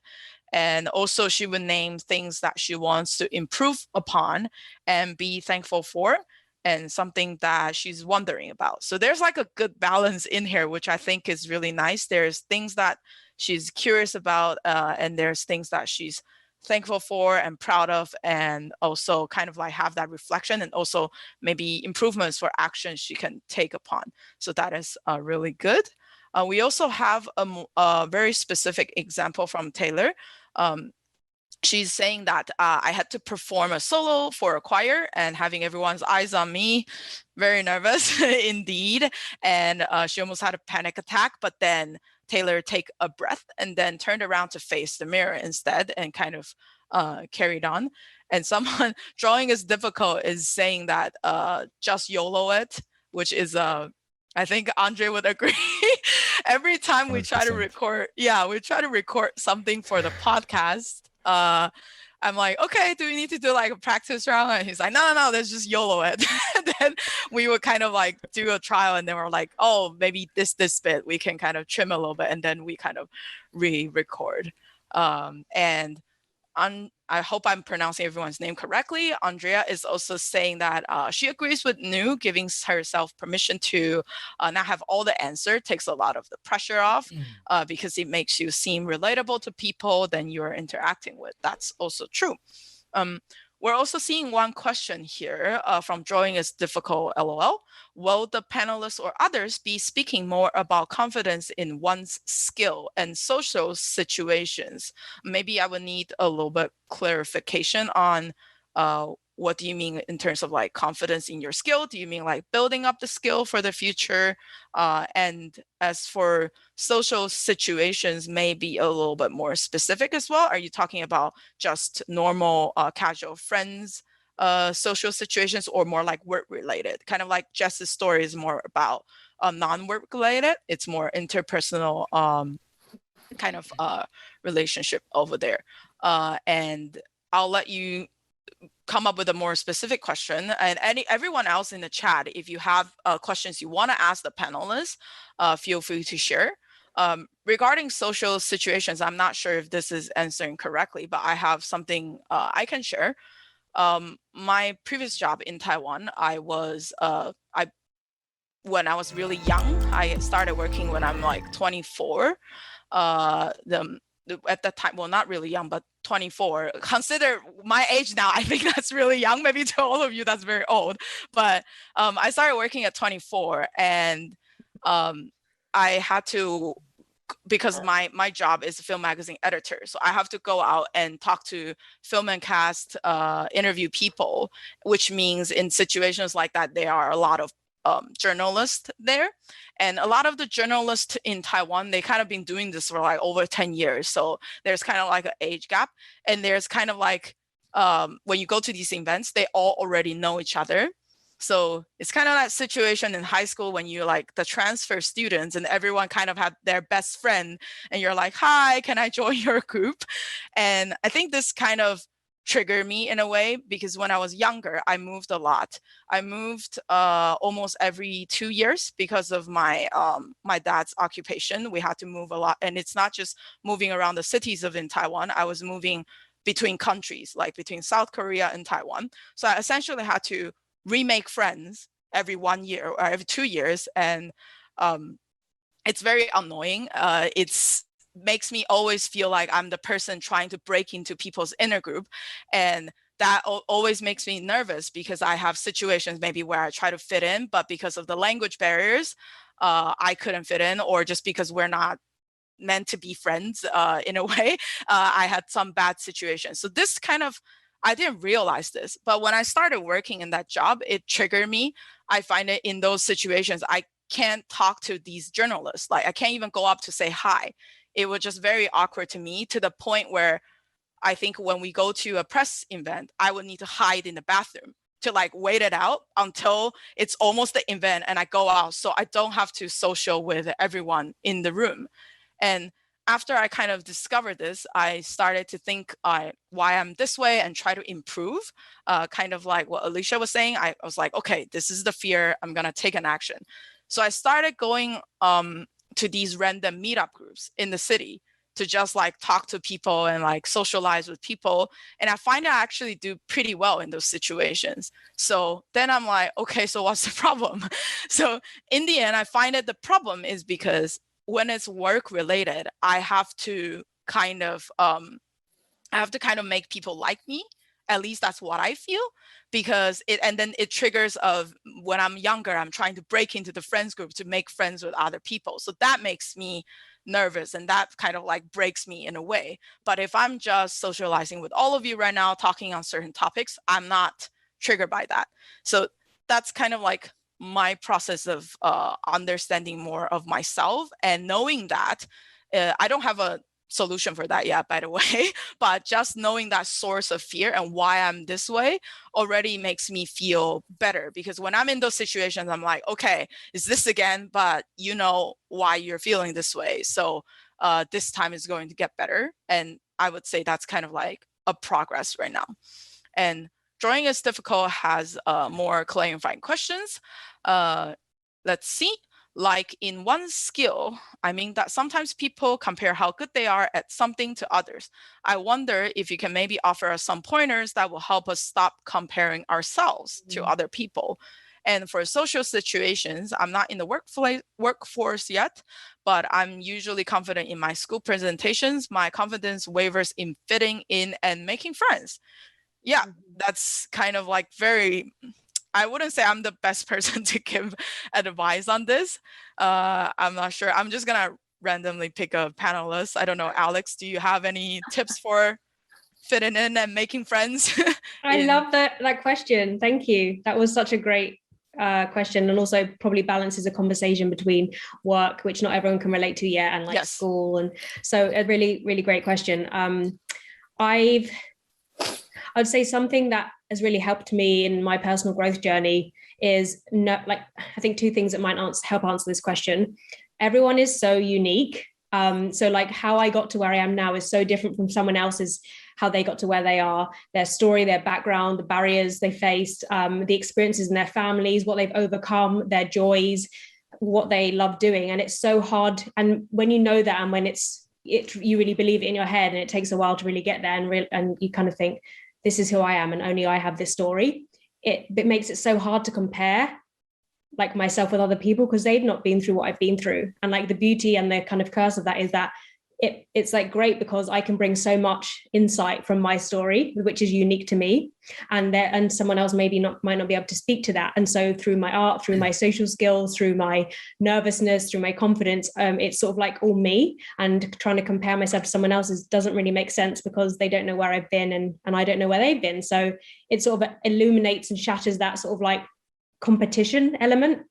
And also she would name things that she wants to improve upon and be thankful for, and something that she's wondering about. So there's like a good balance in here, which I think is really nice. There's things that she's curious about, and there's things that she's thankful for and proud of, and also kind of like have that reflection, and also maybe improvements for actions she can take upon. So that is really good. We also have a very specific example from Taylor. She's saying that I had to perform a solo for a choir and having everyone's eyes on me, very nervous indeed. And she almost had a panic attack, but then Taylor take a breath and then turned around to face the mirror instead and kind of carried on. And someone, drawing is difficult, is saying that just YOLO it, which is I think Andre would agree. Every time we try to 100%. record, we try to record something for the podcast. I'm like, okay, do we need to do like a practice round? And he's like, no, let's just YOLO it. And then we would kind of like do a trial, and then we're like, oh, maybe this bit we can kind of trim a little bit, and then we kind of re-record. And I hope I'm pronouncing everyone's name correctly. Andrea is also saying that she agrees with Nu, giving herself permission to not have all the answer takes a lot of the pressure off, because it makes you seem relatable to people that you're interacting with. That's also true. We're also seeing one question here from Drawing is Difficult, LOL. Will the panelists or others be speaking more about confidence in one's skill and social situations? Maybe I would need a little bit clarification on what do you mean in terms of like confidence in your skill? Do you mean like building up the skill for the future? And as for social situations, maybe a little bit more specific as well. Are you talking about just normal casual friends, social situations, or more like work related? Kind of like Jess's story is more about non-work related. It's more interpersonal kind of relationship over there. And I'll let you come up with a more specific question, and everyone else in the chat, if you have questions you want to ask the panelists, feel free to share. Regarding social situations, I'm not sure if this is answering correctly, but I have something I can share. My previous job in Taiwan, when I was really young, I started working when I'm like 24. At that time, well, not really young, but 24. Consider my age now, I think that's really young. Maybe to all of you, that's very old. But I started working at 24, and I had to, because my job is a film magazine editor, so I have to go out and talk to film and cast, interview people, which means in situations like that, there are a lot of journalists there. And a lot of the journalists in Taiwan, they kind of been doing this for like over 10 years. So there's kind of like an age gap. And there's kind of like, when you go to these events, they all already know each other. So it's kind of that situation in high school when you're like the transfer students and everyone kind of had their best friend and you're like, hi, can I join your group? And I think this kind of triggered me in a way, because when I was younger, I moved a lot. I moved almost every 2 years because of my my dad's occupation. We had to move a lot. And it's not just moving around the cities in Taiwan. I was moving between countries, like between South Korea and Taiwan. So I essentially had to remake friends every 1 year or every 2 years. And it's very annoying. It's makes me always feel like I'm the person trying to break into people's inner group. And that always makes me nervous, because I have situations maybe where I try to fit in, but because of the language barriers, I couldn't fit in, or just because we're not meant to be friends in a way, I had some bad situations. So this kind of, I didn't realize this, but when I started working in that job, it triggered me. I find it in those situations, I can't talk to these journalists. Like I can't even go up to say hi. It was just very awkward to me, to the point where I think when we go to a press event, I would need to hide in the bathroom to like wait it out until it's almost the event and I go out, so I don't have to social with everyone in the room. And after I kind of discovered this, I started to think why I'm this way and try to improve. Kind of like what Alicia was saying, I was like, okay, this is the fear, I'm gonna take an action. So I started going to these random meetup groups in the city to just like talk to people and like socialize with people. And I find I actually do pretty well in those situations. So then I'm like, okay, so what's the problem? So in the end, I find that the problem is because when it's work related, I have to kind of make people like me. At least that's what I feel, because and then it triggers of when I'm younger, I'm trying to break into the friends group to make friends with other people. So that makes me nervous, and that kind of like breaks me in a way. But if I'm just socializing with all of you right now, talking on certain topics, I'm not triggered by that. So that's kind of like my process of understanding more of myself and knowing that I don't have a solution for that yet, by the way, but just knowing that source of fear and why I'm this way already makes me feel better. Because when I'm in those situations, I'm like, okay, is this again, but you know why you're feeling this way. So this time is going to get better. And I would say that's kind of like a progress right now. And drawing is difficult has more clarifying questions. Let's see. Like in one skill, I mean that sometimes people compare how good they are at something to others. I wonder if you can maybe offer us some pointers that will help us stop comparing ourselves to other people. And for social situations, I'm not in the workforce yet, but I'm usually confident in my school presentations. My confidence wavers in fitting in and making friends. Yeah, that's kind of like very, I wouldn't say I'm the best person to give advice on this. I'm not sure. I'm just gonna randomly pick a panelist. I don't know, Alex, do you have any tips for fitting in and making friends? I love that question. Thank you. That was such a great question, and also probably balances a conversation between work, which not everyone can relate to yet, and like school. And so a really, really great question. I'd say something that has really helped me in my personal growth journey is I think two things that might help answer this question. Everyone is so unique. So like how I got to where I am now is so different from someone else's, how they got to where they are, their story, their background, the barriers they faced, the experiences in their families, what they've overcome, their joys, what they love doing. And it's so hard. And when you know that, and when you really believe it in your head, and it takes a while to really get there, and you kind of think, this is who I am and only I have this story. It makes it so hard to compare like myself with other people, because they've not been through what I've been through. And like the beauty and the kind of curse of that is that it's like great, because I can bring so much insight from my story, which is unique to me, and someone else might not be able to speak to that. And so through my art, through my social skills, through my nervousness, through my confidence, it's sort of like all me, and trying to compare myself to someone else's doesn't really make sense, because they don't know where I've been and I don't know where they've been. So it sort of illuminates and shatters that sort of like competition element.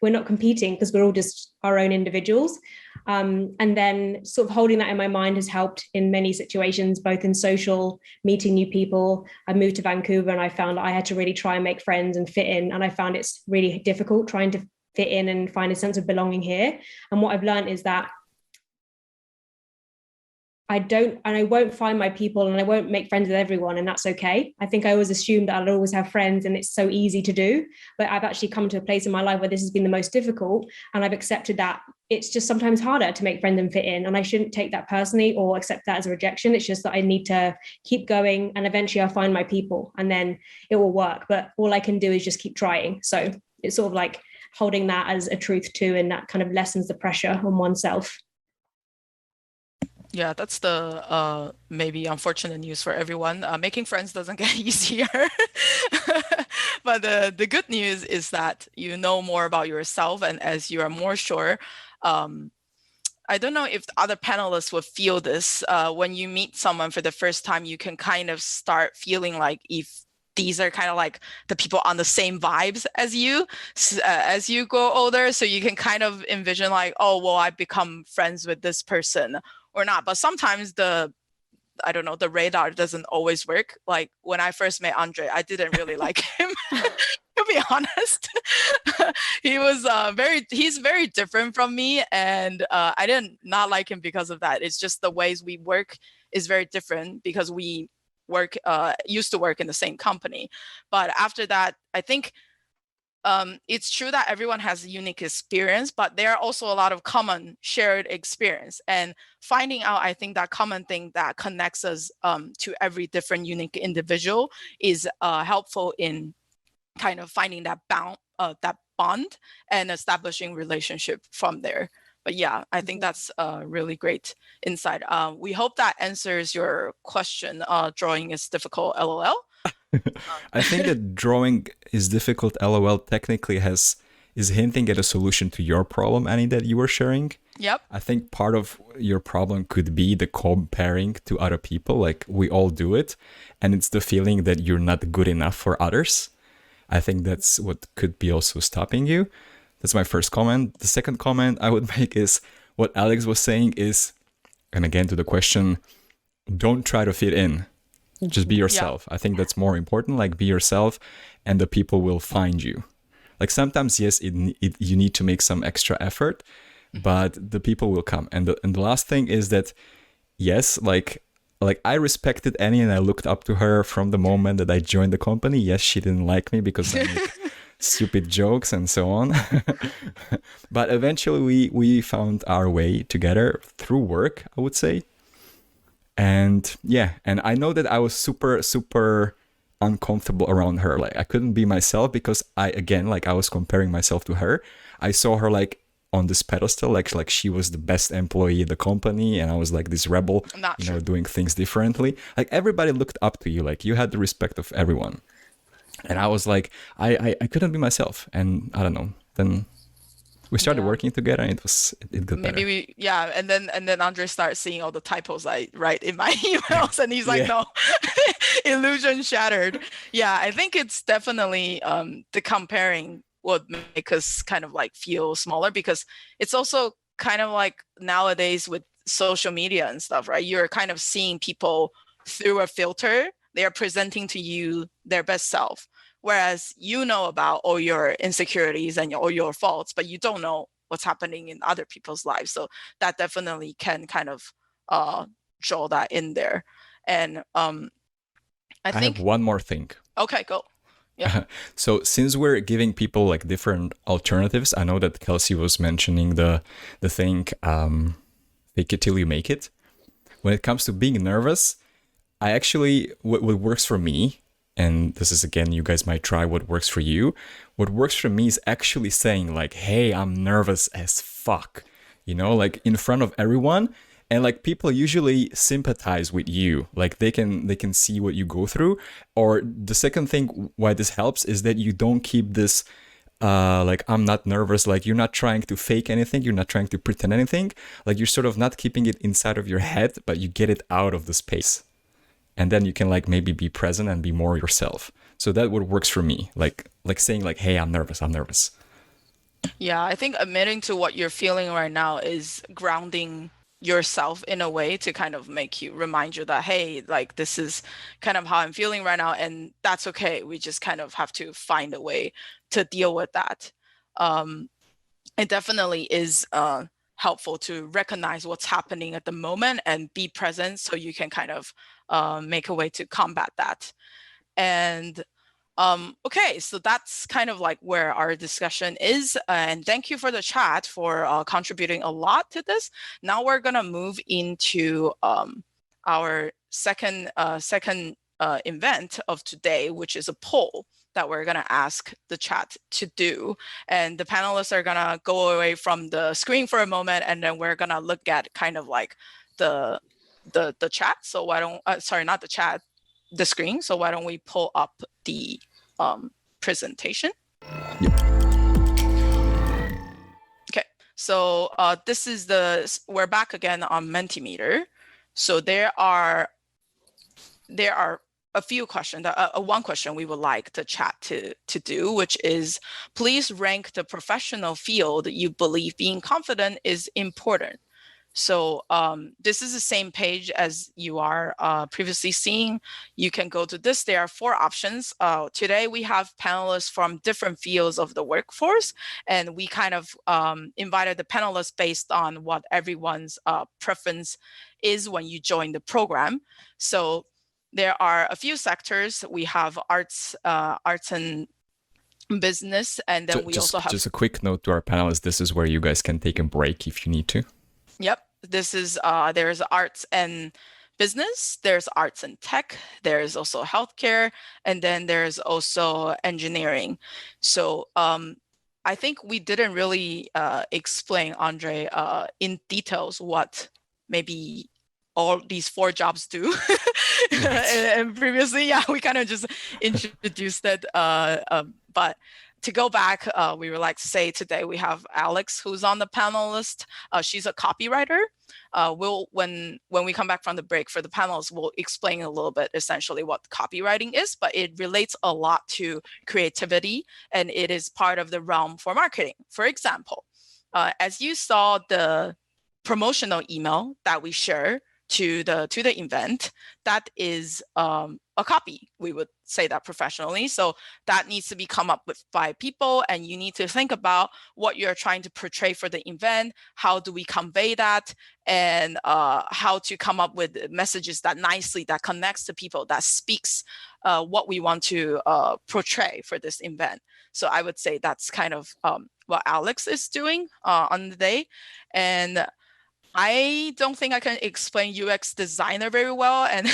We're not competing, because we're all just our own individuals. And then sort of holding that in my mind has helped in many situations, both in social, meeting new people. I moved to Vancouver and I found I had to really try and make friends and fit in. And I found it's really difficult trying to fit in and find a sense of belonging here. And what I've learned is that I won't find my people, and I won't make friends with everyone, and that's okay. I think I always assumed that I'd always have friends and it's so easy to do, but I've actually come to a place in my life where this has been the most difficult, and I've accepted that it's just sometimes harder to make friends and fit in, and I shouldn't take that personally or accept that as a rejection. It's just that I need to keep going, and eventually I'll find my people and then it will work. But all I can do is just keep trying. So it's sort of like holding that as a truth too, and that kind of lessens the pressure on oneself. Yeah, that's the maybe unfortunate news for everyone. Making friends doesn't get easier. But the good news is that you know more about yourself, and as you are more sure, I don't know if the other panelists would feel this. When you meet someone for the first time, you can kind of start feeling like if these are kind of like the people on the same vibes as you grow older. So you can kind of envision like, oh, well, I become friends with this person or not. But sometimes the radar doesn't always work. Like when I first met Andre, I didn't really like him, to be honest. He's very different from me. And I didn't not like him because of that. It's just the ways we work is very different because we used to work in the same company. But after that, I think it's true that everyone has a unique experience, but there are also a lot of common shared experience. And finding out, I think, that common thing that connects us to every different unique individual is helpful in kind of finding that bond and establishing relationship from there. But yeah, I think that's a really great insight. We hope that answers your question. Drawing is difficult, LOL. I think that drawing is difficult, LOL, technically is hinting at a solution to your problem, Annie, that you were sharing. Yep. I think part of your problem could be the comparing to other people. Like we all do it. And it's the feeling that you're not good enough for others. I think that's what could be also stopping you. That's my first comment. The second comment I would make is what Alex was saying is, and again to the question, don't try to fit in. Just be yourself. Yeah. I think that's more important. Like be yourself and the people will find you. Like sometimes, yes, you need to make some extra effort, but the people will come. And the last thing is that, yes, like I respected Annie and I looked up to her from the moment that I joined the company. Yes, she didn't like me because I make stupid jokes and so on. But eventually we found our way together through work, I would say. And yeah, and I know that I was super, super uncomfortable around her. Like I couldn't be myself because I was comparing myself to her. I saw her like on this pedestal, like she was the best employee in the company, and I was like this rebel, doing things differently. Like everybody looked up to you, like you had the respect of everyone. And I was like, I couldn't be myself, and I don't know. Then we started working together, and it got better. And then Andre started seeing all the typos I write in my emails, and he's like, no, illusion shattered. Yeah, I think it's definitely the comparing would make us kind of like feel smaller, because it's also kind of like nowadays with social media and stuff, right? You're kind of seeing people through a filter. They are presenting to you their best self, whereas you know about all your insecurities and all your faults, but you don't know what's happening in other people's lives. So that definitely can kind of draw that in there. And I think have one more thing. Okay, go. Yeah. So since we're giving people like different alternatives, I know that Kelsey was mentioning the thing, fake it till you make it. When it comes to being nervous, I actually, what works for me, and this is again, you guys might try what works for you. What works for me is actually saying like, hey, I'm nervous as fuck, like in front of everyone. And like people usually sympathize with you, like they can see what you go through. Or the second thing why this helps is that you don't keep this like I'm not nervous, like you're not trying to fake anything, you're not trying to pretend anything, like you're sort of not keeping it inside of your head, but you get it out of the space. And then you can like maybe be present and be more yourself. So that what works for me, like saying like, hey, I'm nervous. Yeah, I think admitting to what you're feeling right now is grounding yourself in a way to kind of remind you that, hey, like this is kind of how I'm feeling right now, and that's okay. We just kind of have to find a way to deal with that. It definitely is helpful to recognize what's happening at the moment and be present, so you can kind of make a way to combat that. And okay, so that's kind of like where our discussion is. And thank you for the chat for contributing a lot to this. Now we're going to move into our second event of today, which is a poll that we're going to ask the chat to do. And the panelists are going to go away from the screen for a moment, and then we're going to look at kind of like the chat. So why don't, sorry, not the chat, the screen. So why don't we pull up the presentation? Yep. Okay, so this is we're back again on Mentimeter. So there are a few questions. One question we would like the chat to do, which is, please rank the professional field you believe being confident is important. So this is the same page as you are previously seeing. You can go to this. There are 4 options. Today we have panelists from different fields of the workforce, and we kind of invited the panelists based on what everyone's preference is when you join the program. So there are a few sectors. We have arts and business, and then we also have... Just a quick note to our panelists, this is where you guys can take a break if you need to. Yep. This is, there's arts and business, there's arts and tech, there's also healthcare, and then there's also engineering. So I think we didn't really explain, Andre, in details what maybe all these 4 jobs do. And previously, yeah, we kind of just introduced it. But to go back, we would like to say today we have Alex, who's on the panel list. She's a copywriter. When we come back from the break for the panels, we'll explain a little bit essentially what copywriting is, but it relates a lot to creativity, and it is part of the realm for marketing. For example, as you saw the promotional email that we share to the event, that is a copy. We would say that professionally. So that needs to be come up with by people, and you need to think about what you're trying to portray for the event. How do we convey that, and how to come up with messages that nicely that connects to people, that speaks what we want to portray for this event. So I would say that's kind of what Alex is doing on the day. And I don't think I can explain UX designer very well and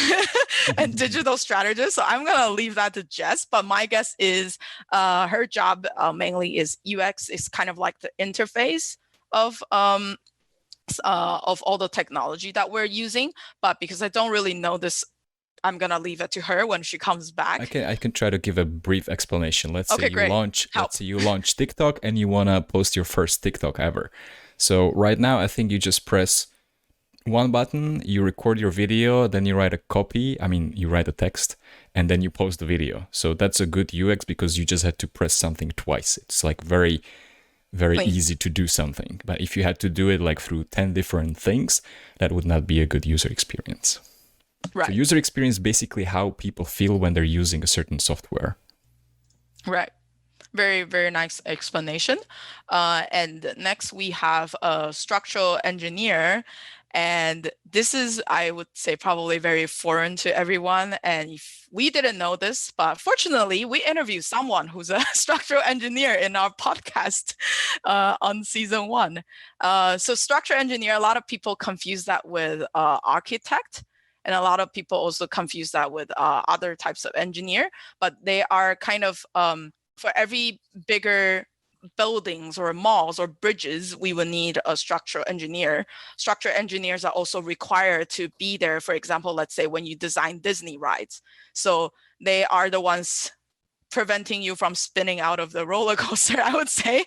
and digital strategist. So I'm going to leave that to Jess. But my guess is her job mainly is UX is kind of like the interface of all the technology that we're using. But because I don't really know this, I'm going to leave it to her when she comes back. I can try to give a brief explanation. Let's say you launch TikTok and you want to post your first TikTok ever. So right now, I think you just press one button, you record your video, then you write you write a text, and then you post the video. So that's a good UX because you just had to press something twice. It's like very, very easy to do something. But if you had to do it like through 10 different things, that would not be a good user experience. Right. So user experience is basically how people feel when they're using a certain software. Right. Very, very nice explanation. And next we have a structural engineer. And this is, I would say, probably very foreign to everyone. And if we didn't know this, but fortunately, we interviewed someone who's a structural engineer in our podcast on season 1. So structural engineer, a lot of people confuse that with architect. And a lot of people also confuse that with other types of engineer. But they are kind of... for every bigger buildings or malls or bridges, we will need a structural engineer. Structural engineers are also required to be there, for example, let's say when you design Disney rides. So they are the ones preventing you from spinning out of the roller coaster, I would say,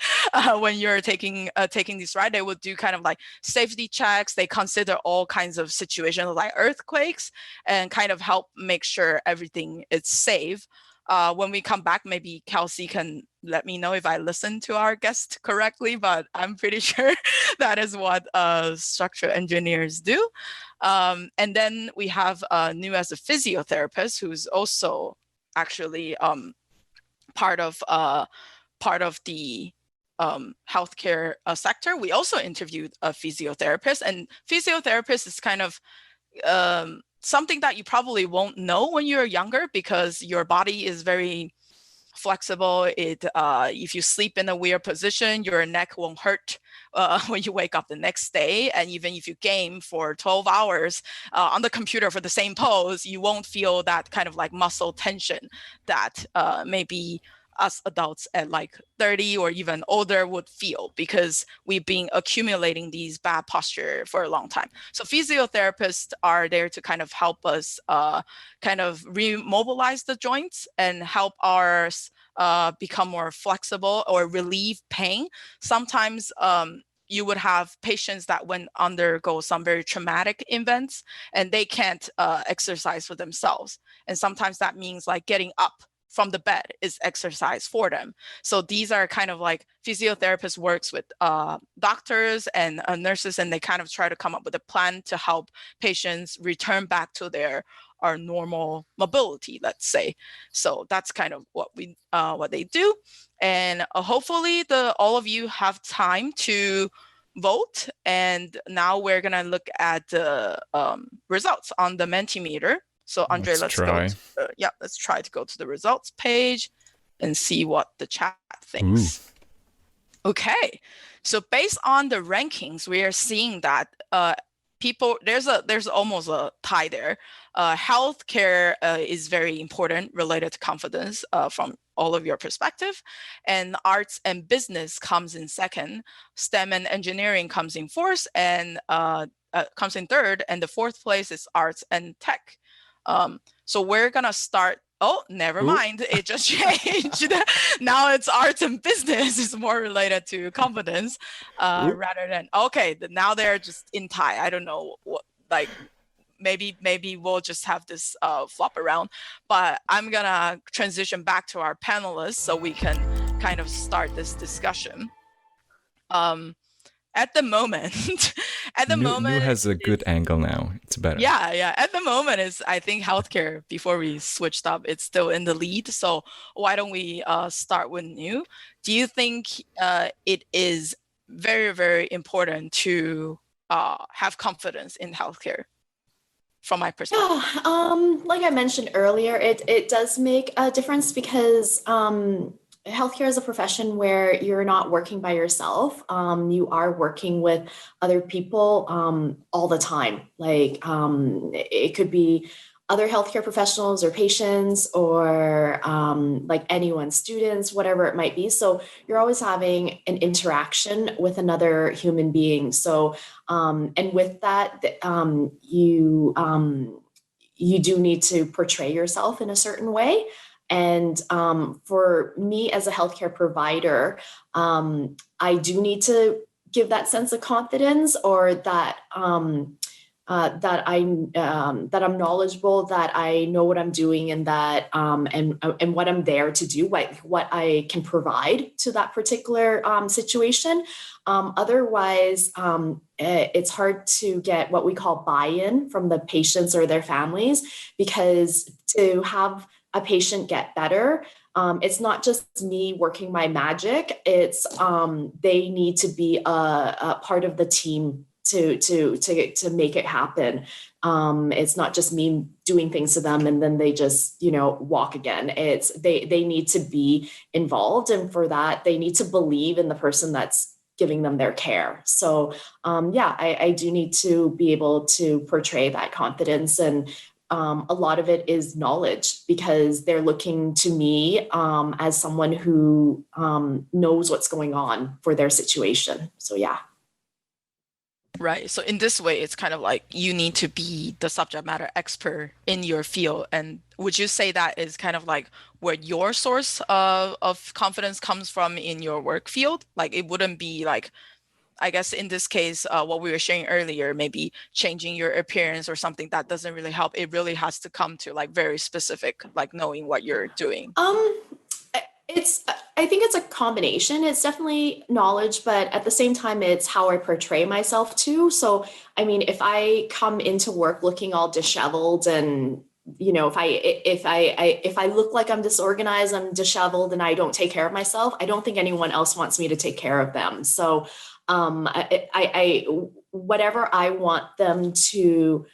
when you're taking this ride. They would do kind of like safety checks. They consider all kinds of situations like earthquakes and kind of help make sure everything is safe. When we come back, maybe Kelsey can let me know if I listened to our guest correctly, but I'm pretty sure that is what structural engineers do. And then we have New as a physiotherapist, who's also actually part of the healthcare sector. We also interviewed a physiotherapist, and physiotherapist is kind of something that you probably won't know when you're younger because your body is very flexible. If you sleep in a weird position, your neck won't hurt when you wake up the next day. And even if you game for 12 hours on the computer for the same pose, you won't feel that kind of like muscle tension that maybe us adults at like 30 or even older would feel, because we've been accumulating these bad posture for a long time. So physiotherapists are there to kind of help us kind of remobilize the joints and help ours become more flexible or relieve pain. Sometimes you would have patients that undergo some very traumatic events and they can't exercise for themselves. And sometimes that means like getting up from the bed is exercise for them. So these are kind of like physiotherapists works with doctors and nurses, and they kind of try to come up with a plan to help patients return back to our normal mobility, let's say. So that's kind of what they do. And hopefully all of you have time to vote. And now we're gonna look at the results on the Mentimeter. So Andre, let's try to go to the results page and see what the chat thinks. Ooh. Okay, so based on the rankings, we are seeing that people, there's almost a tie there. Healthcare is very important related to confidence from all of your perspective, and arts and business comes in second. STEM and engineering comes in fourth, and comes in third, and the fourth place is arts and tech. So we're gonna start. Oh, never mind. It just changed. Now it's arts and business is more related to confidence rather than, okay, now they're just in tie. I don't know what, like, maybe we'll just have this flop around, but I'm gonna transition back to our panelists so we can kind of start this discussion. At the moment, New has a good angle now. It's better. Yeah. At the moment, I think healthcare, before we switched up, it's still in the lead. So why don't we start with New? Do you think it is very, very important to have confidence in healthcare? From my perspective. Yeah, like I mentioned earlier, it does make a difference because healthcare is a profession where you're not working by yourself. You are working with other people all the time. Like it could be other healthcare professionals or patients or like anyone, students, whatever it might be. So you're always having an interaction with another human being. So, and with that, you do need to portray yourself in a certain way. And for me as a healthcare provider, I do need to give that sense of confidence, or that that I'm knowledgeable, that I know what I'm doing, and that and what I'm there to do, what I can provide to that particular situation. Otherwise, it's hard to get what we call buy-in from the patients or their families, because to have a patient get better, it's not just me working my magic. It's they need to be a part of the team to make it happen. It's not just me doing things to them and then they just walk again. It's they need to be involved, and for that they need to believe in the person that's giving them their care. So I do need to be able to portray that confidence, and a lot of it is knowledge, because they're looking to me as someone who knows what's going on for their situation. So yeah. Right. So in this way, it's kind of like you need to be the subject matter expert in your field. And would you say that is kind of like where your source of confidence comes from in your work field? Like it wouldn't be like, I guess in this case, what we were sharing earlier, maybe changing your appearance or something that doesn't really help. It really has to come to like very specific, like knowing what you're doing. I think it's a combination. It's definitely knowledge, but at the same time, it's how I portray myself too. So, I mean, if I come into work looking all disheveled, and if I look like I'm disorganized, I'm disheveled, and I don't take care of myself, I don't think anyone else wants me to take care of them. So, I whatever I want them to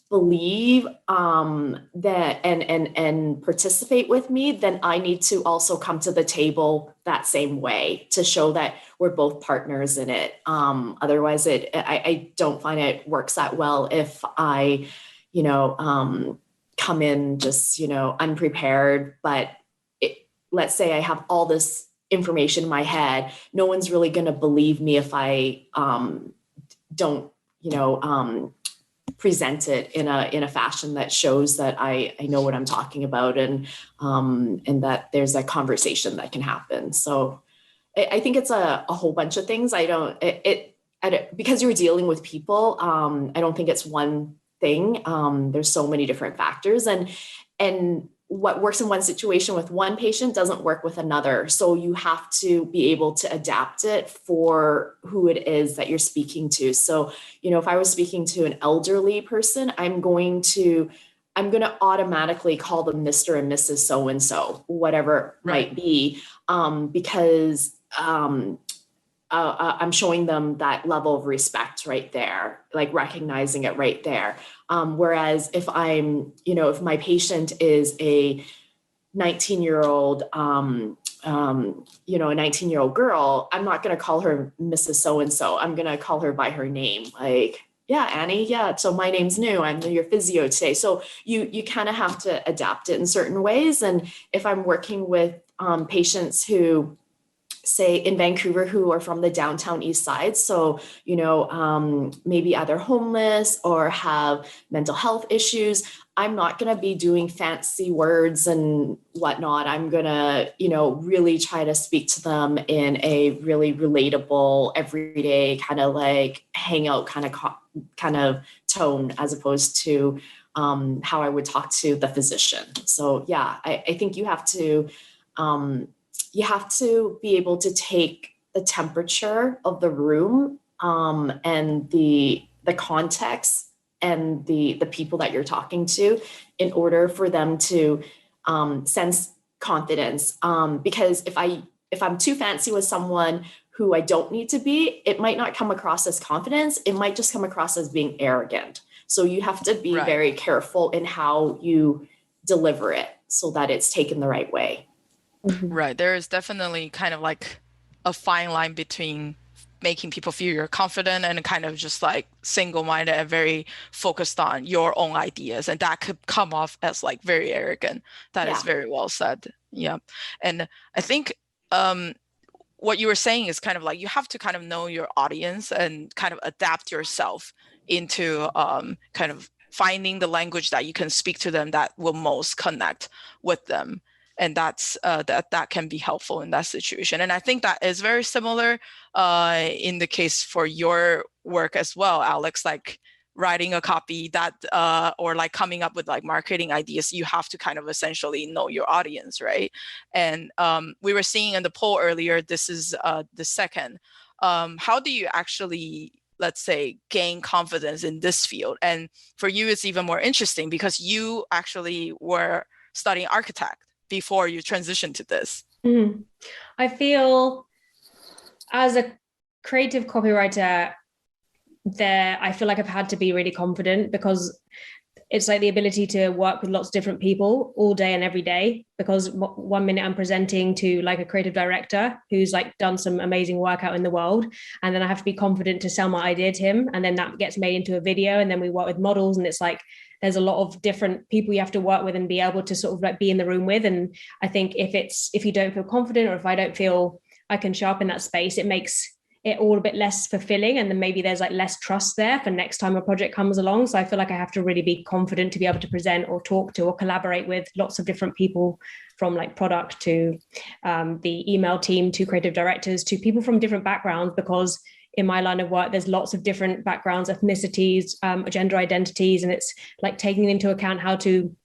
believe that and participate with me, then I need to also come to the table that same way to show that we're both partners in it. Otherwise, I don't find it works that well if I, come in just unprepared. But let's say I have all this information in my head, no one's really going to believe me if I don't present it in a fashion that shows that I know what I'm talking about, and that there's a conversation that can happen. So I think it's a whole bunch of things. Because you're dealing with people, I don't think it's one thing. There's so many different factors, and what works in one situation with one patient doesn't work with another. So you have to be able to adapt it for who it is that you're speaking to. So, if I was speaking to an elderly person, I'm going to automatically call them Mr. and Mrs. So-and-so, whatever it might be, because I'm showing them that level of respect right there, like recognizing it right there. Whereas if if my patient is a 19-year-old, a 19-year-old girl, I'm not going to call her Mrs. So-and-so. I'm going to call her by her name. Like, yeah, Annie. Yeah. So my name's New. I'm your physio today. So you kind of have to adapt it in certain ways. And if I'm working with patients who, say in Vancouver, who are from the downtown east side. So, maybe either homeless or have mental health issues, I'm not going to be doing fancy words and whatnot. I'm going to, really try to speak to them in a really relatable, everyday kind of like hangout kind of tone, as opposed to how I would talk to the physician. So yeah, I think you have to be able to take the temperature of the room and the context and the people that you're talking to in order for them to sense confidence. Because if I'm too fancy with someone who I don't need to be, it might not come across as confidence. It might just come across as being arrogant. So you have to be very careful in how you deliver it so that it's taken the right way. Right. There is definitely kind of like a fine line between making people feel you're confident and kind of just like single-minded and very focused on your own ideas. And that could come off as like very arrogant. That is very well said. Yeah. And I think what you were saying is kind of like you have to kind of know your audience and kind of adapt yourself into kind of finding the language that you can speak to them that will most connect with them. And that's that can be helpful in that situation. And I think that is very similar in the case for your work as well, Alex, like writing a copy that or like coming up with like marketing ideas, you have to kind of essentially know your audience, right? And we were seeing in the poll earlier, this is the second. How do you actually, let's say, gain confidence in this field? And for you, it's even more interesting because you actually were studying architect before you transition to this. I feel as a creative copywriter I feel like I've had to be really confident because it's like the ability to work with lots of different people all day and every day, because 1 minute I'm presenting to like a creative director who's like done some amazing work out in the world. And then I have to be confident to sell my idea to him. And then that gets made into a video. And then we work with models. And it's like, there's a lot of different people you have to work with and be able to sort of like be in the room with. And I think if you don't feel confident, or if I don't feel I can show up in that space, it makes it all a bit less fulfilling. And then maybe there's like less trust there for next time a project comes along. So I feel like I have to really be confident to be able to present or talk to or collaborate with lots of different people, from like product to the email team to creative directors to people from different backgrounds, because in my line of work, there's lots of different backgrounds, ethnicities, gender identities, and it's like taking into account how to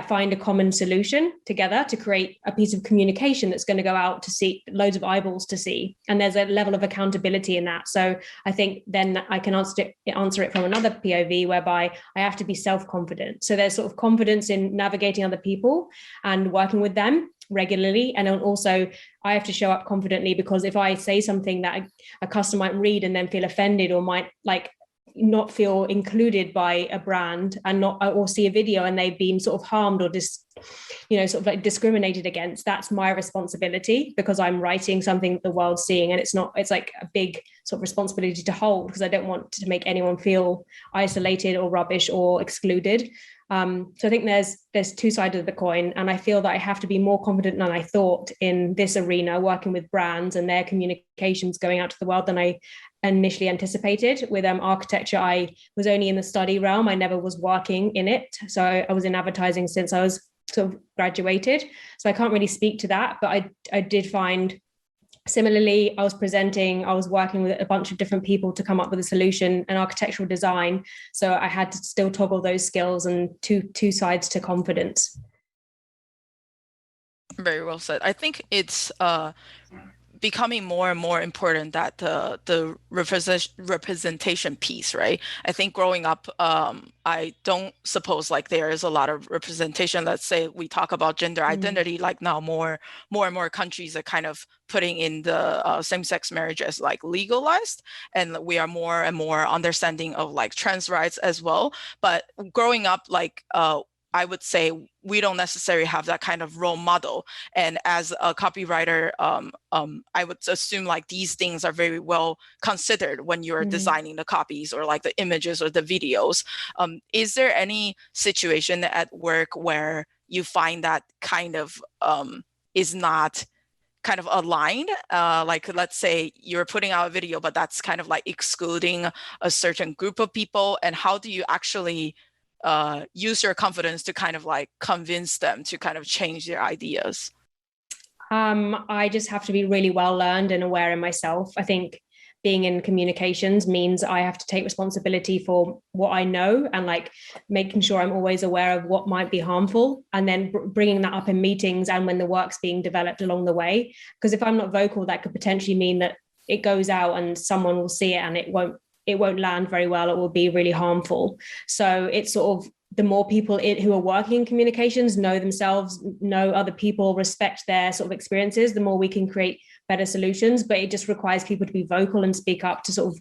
find a common solution together to create a piece of communication that's going to go out to see loads of eyeballs to see. And there's a level of accountability in that. So I think then I can answer it from another POV, whereby I have to be self-confident. So there's sort of confidence in navigating other people and working with them regularly. And then also I have to show up confidently, because if I say something that a customer might read and then feel offended, or might like not feel included by a brand, and or see a video and they've been sort of harmed or sort of like discriminated against, that's my responsibility, because I'm writing something the world's seeing, and it's like a big sort of responsibility to hold, because I don't want to make anyone feel isolated or rubbish or excluded. So I think there's two sides of the coin, and I feel that I have to be more confident than I thought in this arena, working with brands and their communications going out to the world, than I initially anticipated. With architecture, I was only in the study realm. I never was working in it. So I was in advertising since I was sort of graduated. So I can't really speak to that, but I did find Similarly, I was working with a bunch of different people to come up with a solution and architectural design. So I had to still toggle those skills and two sides to confidence. Very well said. I think it's becoming more and more important that the representation piece, right? I think growing up, I don't suppose like there is a lot of representation. Let's say we talk about gender identity, like now more and more countries are kind of putting in the same-sex marriage as like legalized, and we are more and more understanding of like trans rights as well. But growing up, like I would say we don't necessarily have that kind of role model. And as a copywriter, I would assume like these things are very well considered when you're designing the copies or like the images or the videos. Is there any situation at work where you find that kind of is not kind of aligned? Like, let's say you're putting out a video, but that's kind of like excluding a certain group of people. And how do you actually use your confidence to kind of like convince them to kind of change their ideas? I just have to be really well learned and aware in myself. I think being in communications means I have to take responsibility for what I know and like making sure I'm always aware of what might be harmful, and then bringing that up in meetings and when the work's being developed along the way. Because if I'm not vocal, that could potentially mean that it goes out and someone will see it and it won't land very well. It will be really harmful. So it's sort of the more people who are working in communications know themselves, know other people, respect their sort of experiences, the more we can create better solutions. But it just requires people to be vocal and speak up to sort of,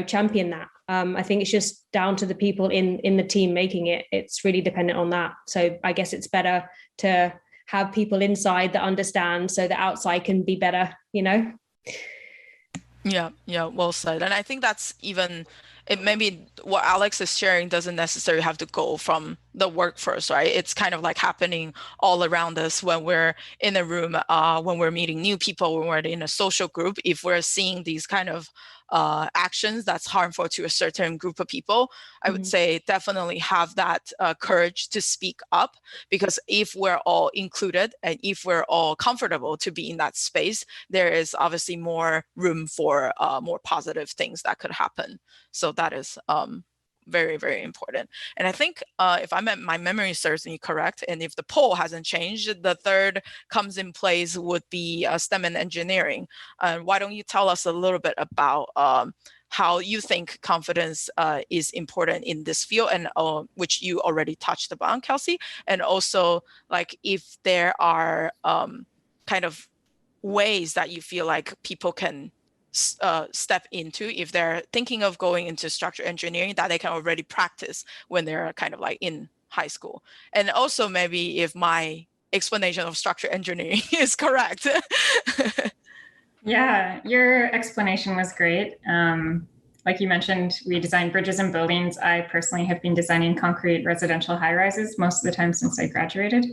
champion that. I think it's just down to the people in the team making it. It's really dependent on that. So I guess it's better to have people inside that understand so the outside can be better, Yeah, well said. And I think that's even, it maybe what Alex is sharing doesn't necessarily have to go from the workforce, right? It's kind of like happening all around us when we're in a room, when we're meeting new people, when we're in a social group. If we're seeing these kind of actions that's harmful to a certain group of people, I would say definitely have that courage to speak up, because if we're all included and if we're all comfortable to be in that space, there is obviously more room for more positive things that could happen. So that is very, very important. And I think if my memory serves me correct, and if the poll hasn't changed, the third comes in place would be STEM and engineering. Why don't you tell us a little bit about how you think confidence is important in this field, and which you already touched upon, Kelsey, and also like if there are kind of ways that you feel like people can step into if they're thinking of going into structural engineering, that they can already practice when they're kind of like in high school. And also maybe if my explanation of structural engineering is correct. Yeah, your explanation was great. Like you mentioned, we design bridges and buildings. I personally have been designing concrete residential high-rises most of the time since I graduated.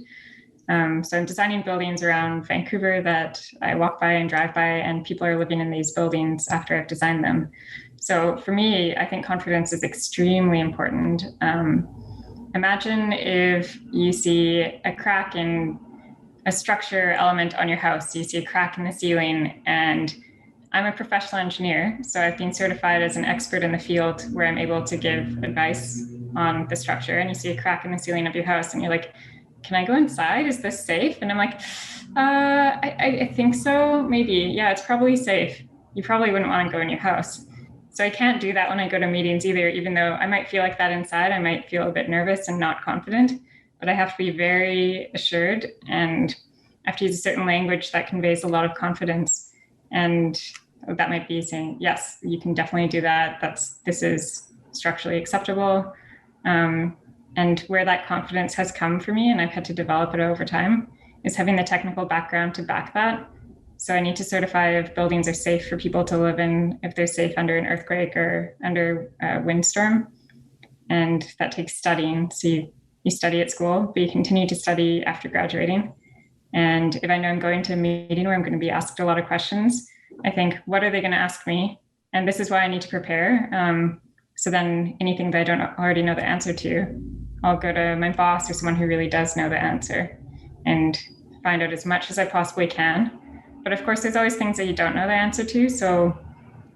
So I'm designing buildings around Vancouver that I walk by and drive by, and people are living in these buildings after I've designed them. So for me, I think confidence is extremely important. Imagine if you see a crack in a structure element on your house, you see a crack in the ceiling, and I'm a professional engineer, so I've been certified as an expert in the field where I'm able to give advice on the structure, and you see a crack in the ceiling of your house and you're like, can I go inside? Is this safe? And I'm like, I think so, maybe. Yeah, it's probably safe. You probably wouldn't want to go in your house. So I can't do that when I go to meetings either, even though I might feel like that inside. I might feel a bit nervous and not confident, but I have to be very assured, and I have to use a certain language that conveys a lot of confidence. And that might be saying, yes, you can definitely do that. This is structurally acceptable. And where that confidence has come for me, and I've had to develop it over time, is having the technical background to back that. So I need to certify if buildings are safe for people to live in, if they're safe under an earthquake or under a windstorm. And that takes studying. So you study at school, but you continue to study after graduating. And if I know I'm going to a meeting where I'm going to be asked a lot of questions, I think, what are they going to ask me? And this is why I need to prepare. So then anything that I don't already know the answer to, I'll go to my boss or someone who really does know the answer and find out as much as I possibly can. But of course, there's always things that you don't know the answer to. So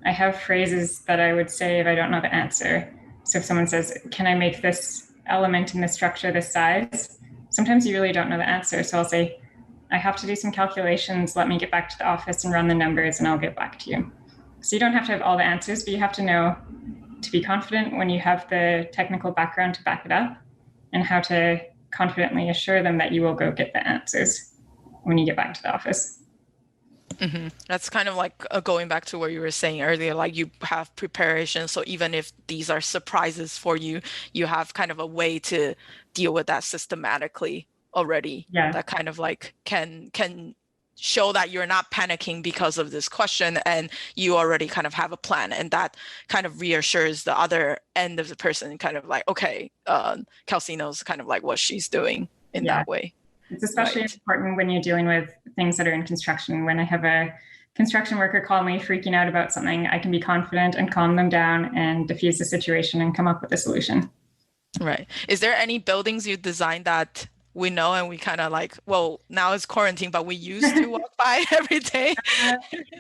I have phrases that I would say if I don't know the answer. So if someone says, can I make this element in the structure this size? Sometimes you really don't know the answer. So I'll say, I have to do some calculations. Let me get back to the office and run the numbers and I'll get back to you. So you don't have to have all the answers, but you have to know to be confident when you have the technical background to back it up, and how to confidently assure them that you will go get the answers when you get back to the office. Mm-hmm. That's kind of like going back to what you were saying earlier, like you have preparation. So even if these are surprises for you, you have kind of a way to deal with that systematically already. Yeah. That kind of like can show that you're not panicking because of this question, and you already kind of have a plan, and that kind of reassures the other end of the person, kind of like, okay, Kelsey knows kind of like what she's doing in that way. It's especially important when you're dealing with things that are in construction. When I have a construction worker call me freaking out about something, I can be confident and calm them down and diffuse the situation and come up with a solution. Right. Is there any buildings you designed that we know and we kind of like, well, now it's quarantine, but we used to walk by every day?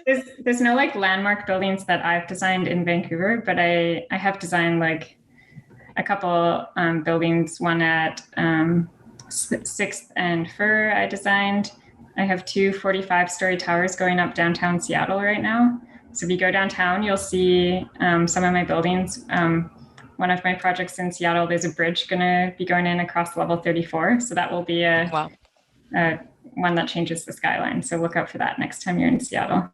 There's no like landmark buildings that I've designed in Vancouver, but I have designed like a couple buildings, one at 6th and Fur I designed. I have 2 45-story towers going up downtown Seattle right now. So if you go downtown, you'll see some of my buildings. One of my projects in Seattle, there's a bridge going to be going in across level 34. So that will be a one that changes the skyline. So look out for that next time you're in Seattle.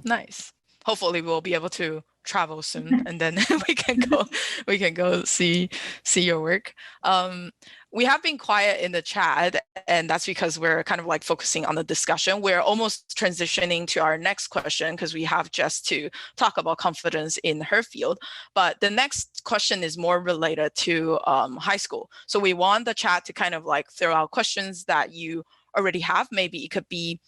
Nice. Hopefully we'll be able to travel soon, and then we can go see your work. We have been quiet in the chat, and that's because we're kind of like focusing on the discussion. We're almost transitioning to our next question because we have Jess to talk about confidence in her field. But the next question is more related to high school. So we want the chat to kind of like throw out questions that you already have. Maybe it could be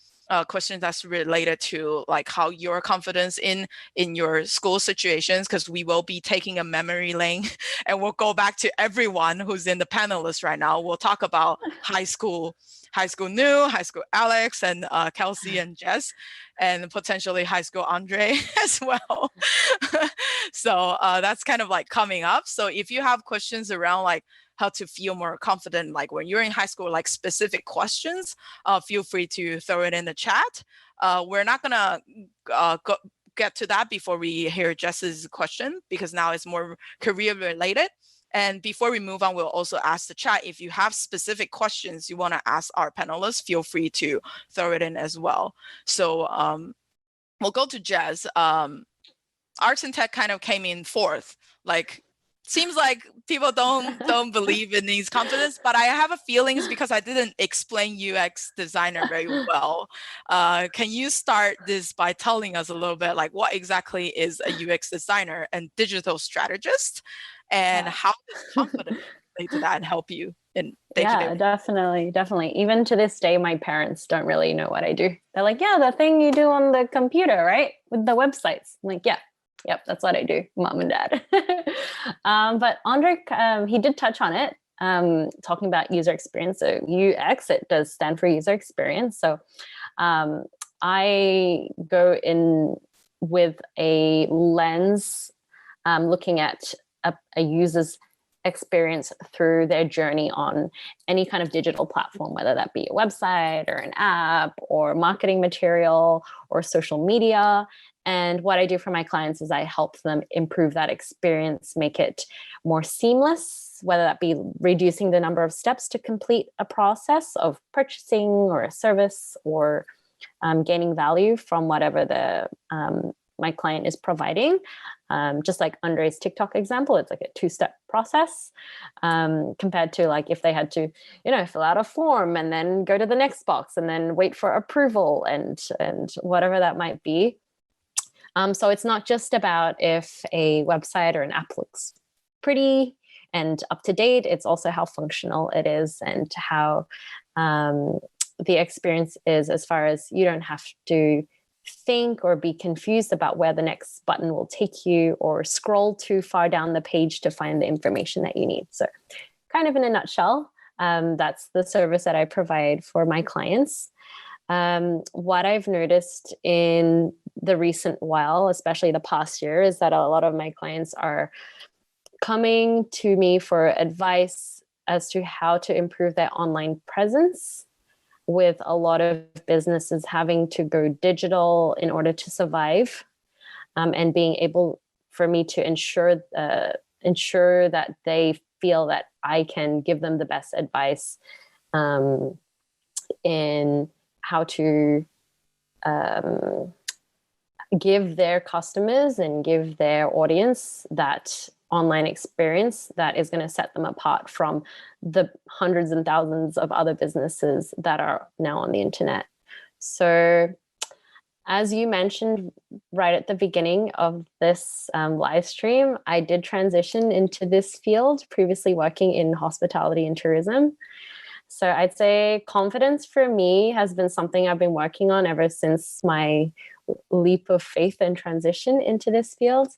questions that's related to like how your confidence in your school situations, because we will be taking a memory lane and we'll go back to everyone who's in the panelist right now. We'll talk about high school New, high school Alex, and Kelsey and Jess, and potentially high school Andre as well. So that's kind of like coming up. So if you have questions around like how to feel more confident, like when you're in high school, like specific questions, feel free to throw it in the chat. We're not gonna get to that before we hear Jess's question, because now it's more career related. And before we move on, we'll also ask the chat, if you have specific questions you want to ask our panelists, feel free to throw it in as well. So we'll go to Jess. Arts and tech kind of came in fourth. Like, seems like people don't believe in these confidence, but I have a feeling it's because I didn't explain UX designer very well. Can you start this by telling us a little bit, like what exactly is a UX designer and digital strategist, and how does confidence relate to that and help you in day-to-day? Yeah, definitely. Even to this day, my parents don't really know what I do. They're like, yeah, the thing you do on the computer, right? With the websites. I'm like, yeah. Yep, that's what I do, mom and dad. But Andre, he did touch on it, talking about user experience. So UX, it does stand for user experience. So I go in with a lens looking at a user's experience through their journey on any kind of digital platform, whether that be a website or an app or marketing material or social media. And what I do for my clients is I help them improve that experience, make it more seamless, whether that be reducing the number of steps to complete a process of purchasing or a service, or gaining value from whatever the my client is providing. Just like Andre's TikTok example, it's like a 2-step process compared to like if they had to, fill out a form and then go to the next box and then wait for approval and whatever that might be. So it's not just about if a website or an app looks pretty and up to date, it's also how functional it is and how the experience is, as far as you don't have to think or be confused about where the next button will take you or scroll too far down the page to find the information that you need. So kind of in a nutshell, that's the service that I provide for my clients. What I've noticed in the recent while, especially the past year, is that a lot of my clients are coming to me for advice as to how to improve their online presence, with a lot of businesses having to go digital in order to survive, and being able for me to ensure that they feel that I can give them the best advice in how to give their customers and give their audience that online experience that is going to set them apart from the hundreds and thousands of other businesses that are now on the internet. So, as you mentioned right at the beginning of this live stream, I did transition into this field, previously working in hospitality and tourism. So I'd say confidence for me has been something I've been working on ever since my leap of faith and transition into this field.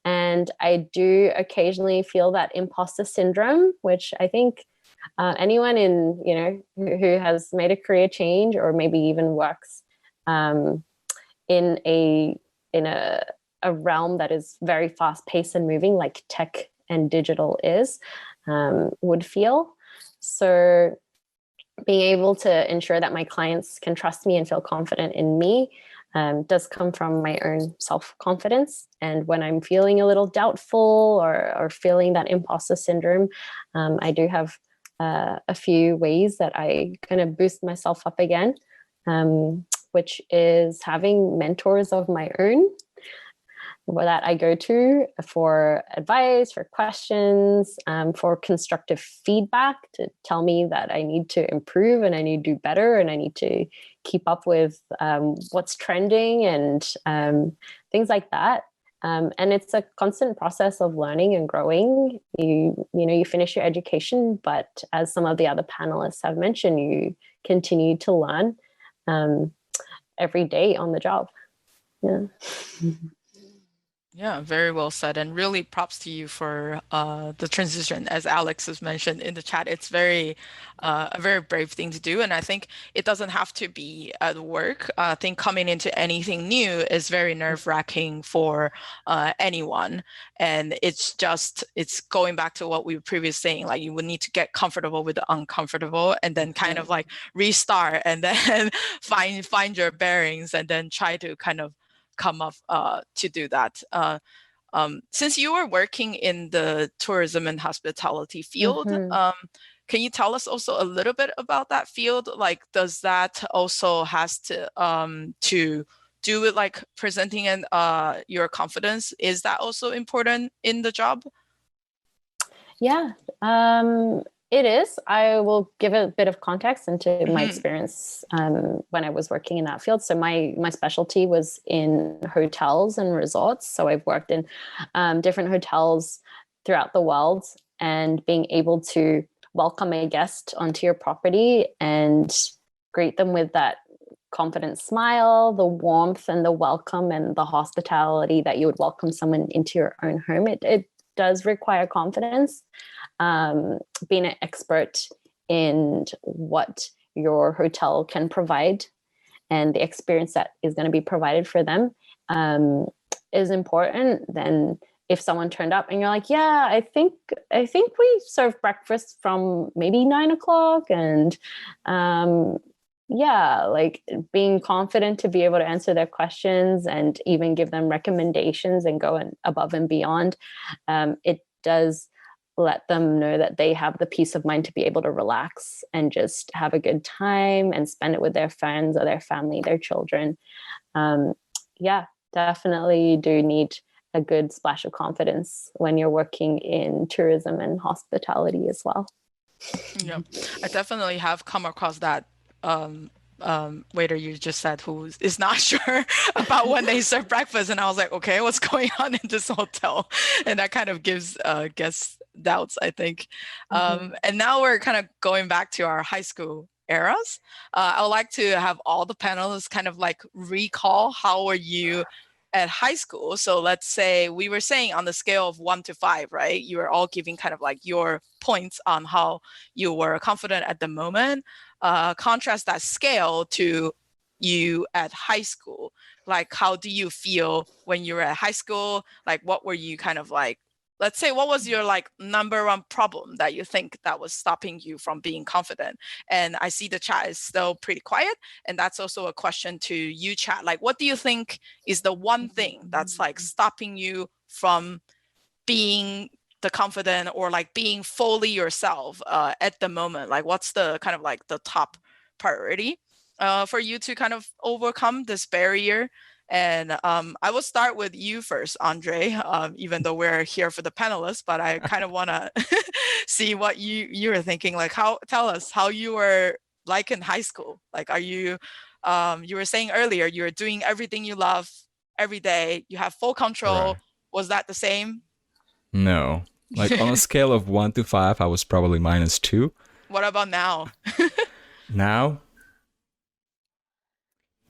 And I do occasionally feel that imposter syndrome, which I think anyone who has made a career change or maybe even works in a realm that is very fast paced and moving, like tech and digital is, would feel. So being able to ensure that my clients can trust me and feel confident in me does come from my own self-confidence. And when I'm feeling a little doubtful or feeling that imposter syndrome, I do have a few ways that I kind of boost myself up again, which is having mentors of my own that I go to for advice, for questions, for constructive feedback to tell me that I need to improve and I need to do better and I need to keep up with what's trending and things like that. And it's a constant process of learning and growing. You finish your education, but as some of the other panelists have mentioned, you continue to learn every day on the job. Yeah. Yeah, very well said, and really props to you for the transition. As Alex has mentioned in the chat, it's a very brave thing to do, and I think it doesn't have to be at work. I think coming into anything new is very nerve-wracking for anyone, and it's going back to what we were previously saying. Like, you would need to get comfortable with the uncomfortable, and then kind of like restart, and then find your bearings, and then try to kind of come up to do that. Since you were working in the tourism and hospitality field, can you tell us also a little bit about that field? Like, does that also has to do with like presenting and your confidence? Is that also important in the job? Yeah, it is. I will give a bit of context into my experience when I was working in that field. So my specialty was in hotels and resorts. So I've worked in different hotels throughout the world, and being able to welcome a guest onto your property and greet them with that confident smile, the warmth and the welcome and the hospitality that you would welcome someone into your own home. It does require confidence. Being an expert in what your hotel can provide and the experience that is going to be provided for them is important. Then if someone turned up and you're like, yeah, I think we serve breakfast from maybe 9 o'clock, and like being confident to be able to answer their questions and even give them recommendations and go above and beyond, it does let them know that they have the peace of mind to be able to relax and just have a good time and spend it with their friends or their family, their children. Definitely do need a good splash of confidence when you're working in tourism and hospitality as well. Yeah, I definitely have come across that waiter you just said who is not sure about when they serve breakfast, and I was like, okay, what's going on in this hotel? And that kind of gives guests doubts, I think. And now we're kind of going back to our high school eras. I would like to have all the panelists kind of like recall how were you at high school. So let's say we were saying on the scale of 1 to 5, right? You were all giving kind of like your points on how you were confident at the moment. Contrast that scale to you at high school? Like, how do you feel when you were at high school? Like, what were you kind of like, let's say, what was your like number one problem that you think that was stopping you from being confident? And I see the chat is still pretty quiet. And that's also a question to you, chat. Like, what do you think is the one thing that's like stopping you from being the confident or like being fully yourself at the moment? Like, what's the kind of like the top priority for you to kind of overcome this barrier? And I will start with you first, Andre, even though we're here for the panelists, but I kind of want to see what you were thinking. Like, tell us how you were like in high school. Like, are you, you were saying earlier, you're doing everything you love every day. You have full control. Right. Was that the same? No. Like on a scale of 1 to 5, I was probably -2. What about now? Now?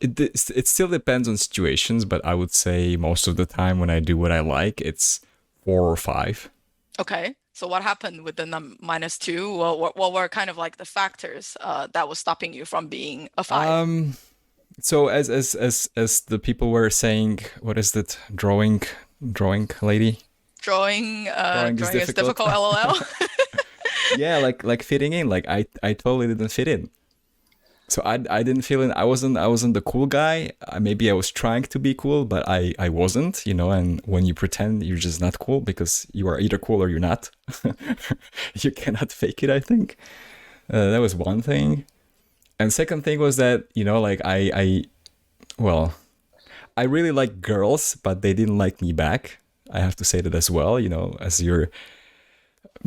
It still depends on situations, but I would say most of the time when I do what I like, it's 4 or 5. Okay. So what happened with the -2? Well, what were kind of like the factors that was stopping you from being a 5? So as the people were saying, what is that drawing lady? Drawing is difficult. LOL. Yeah, like fitting in. Like I totally didn't fit in. So I didn't feel in. I wasn't the cool guy. Maybe I was trying to be cool, but I wasn't, you know. And when you pretend, you're just not cool because you are either cool or you're not. You cannot fake it, I think. That was one thing. And second thing was that, you know, like I really like girls, but they didn't like me back. I have to say that as well. You know, as you're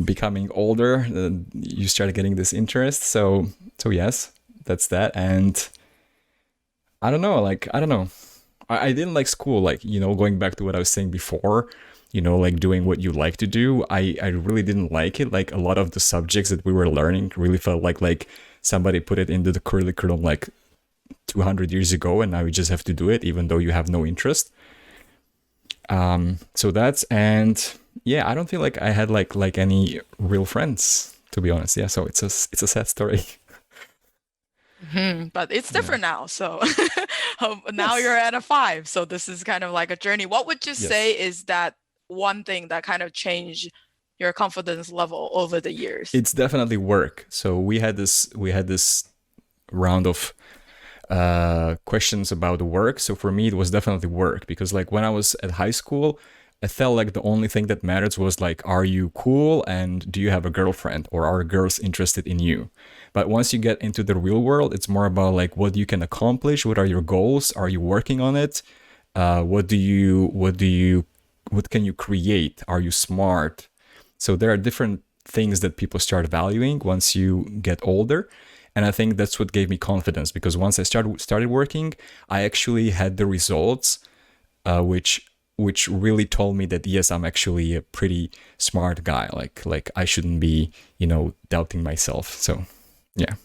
becoming older, you start getting this interest. So yes. That's that. And I don't know, I didn't like school, like, you know, going back to what I was saying before, you know, like doing what you like to do. I really didn't like it. Like a lot of the subjects that we were learning really felt like somebody put it into the curriculum like 200 years ago, and now you just have to do it even though you have no interest. So that's, and yeah, I don't feel like I had like any real friends, to be honest. Yeah, so it's a sad story. But it's different now. So now you're at a 5. So this is kind of like a journey. What would you say is that one thing that kind of changed your confidence level over the years? It's definitely work. So we had this round of questions about work. So for me, it was definitely work, because like when I was at high school, I felt like the only thing that matters was like, are you cool and do you have a girlfriend, or are girls interested in you? But once you get into the real world, it's more about like what you can accomplish. What are your goals? Are you working on it? What can you create? Are you smart? So there are different things that people start valuing once you get older. And I think that's what gave me confidence, because once I started working, I actually had the results, which really told me that yes, I'm actually a pretty smart guy. Like I shouldn't be, you know, doubting myself. So yeah.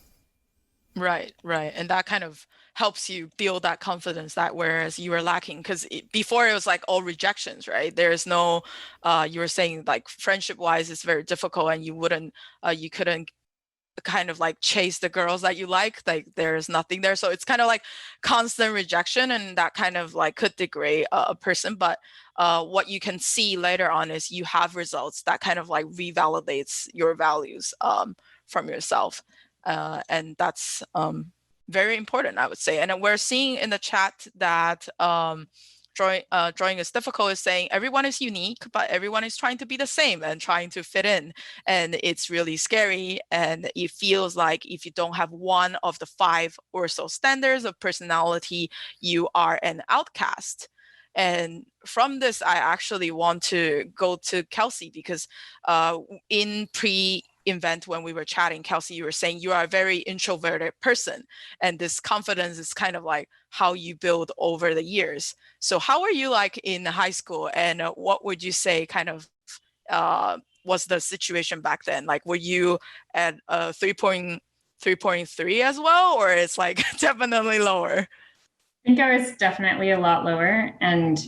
Right. And that kind of helps you build that confidence, that whereas you were lacking, because before it was like all rejections, right? There's no, you were saying like friendship wise, it's very difficult, and you couldn't kind of like chase the girls that you like there's nothing there. So it's kind of like constant rejection, and that kind of like could degrade a person. But what you can see later on is you have results that kind of like revalidates your values from yourself. And that's very important, I would say. And we're seeing in the chat that drawing is difficult is saying everyone is unique, but everyone is trying to be the same and trying to fit in. And it's really scary. And it feels like if you don't have one of the 5 or so standards of personality, you are an outcast. And from this, I actually want to go to Kelsey, because in pre-event when we were chatting, Kelsey, you were saying you are a very introverted person, and this confidence is kind of like how you build over the years. So how were you like in high school, and what would you say kind of was the situation back then? Like, were you at 3.3 as well, or it's like definitely lower? I think I was definitely a lot lower, and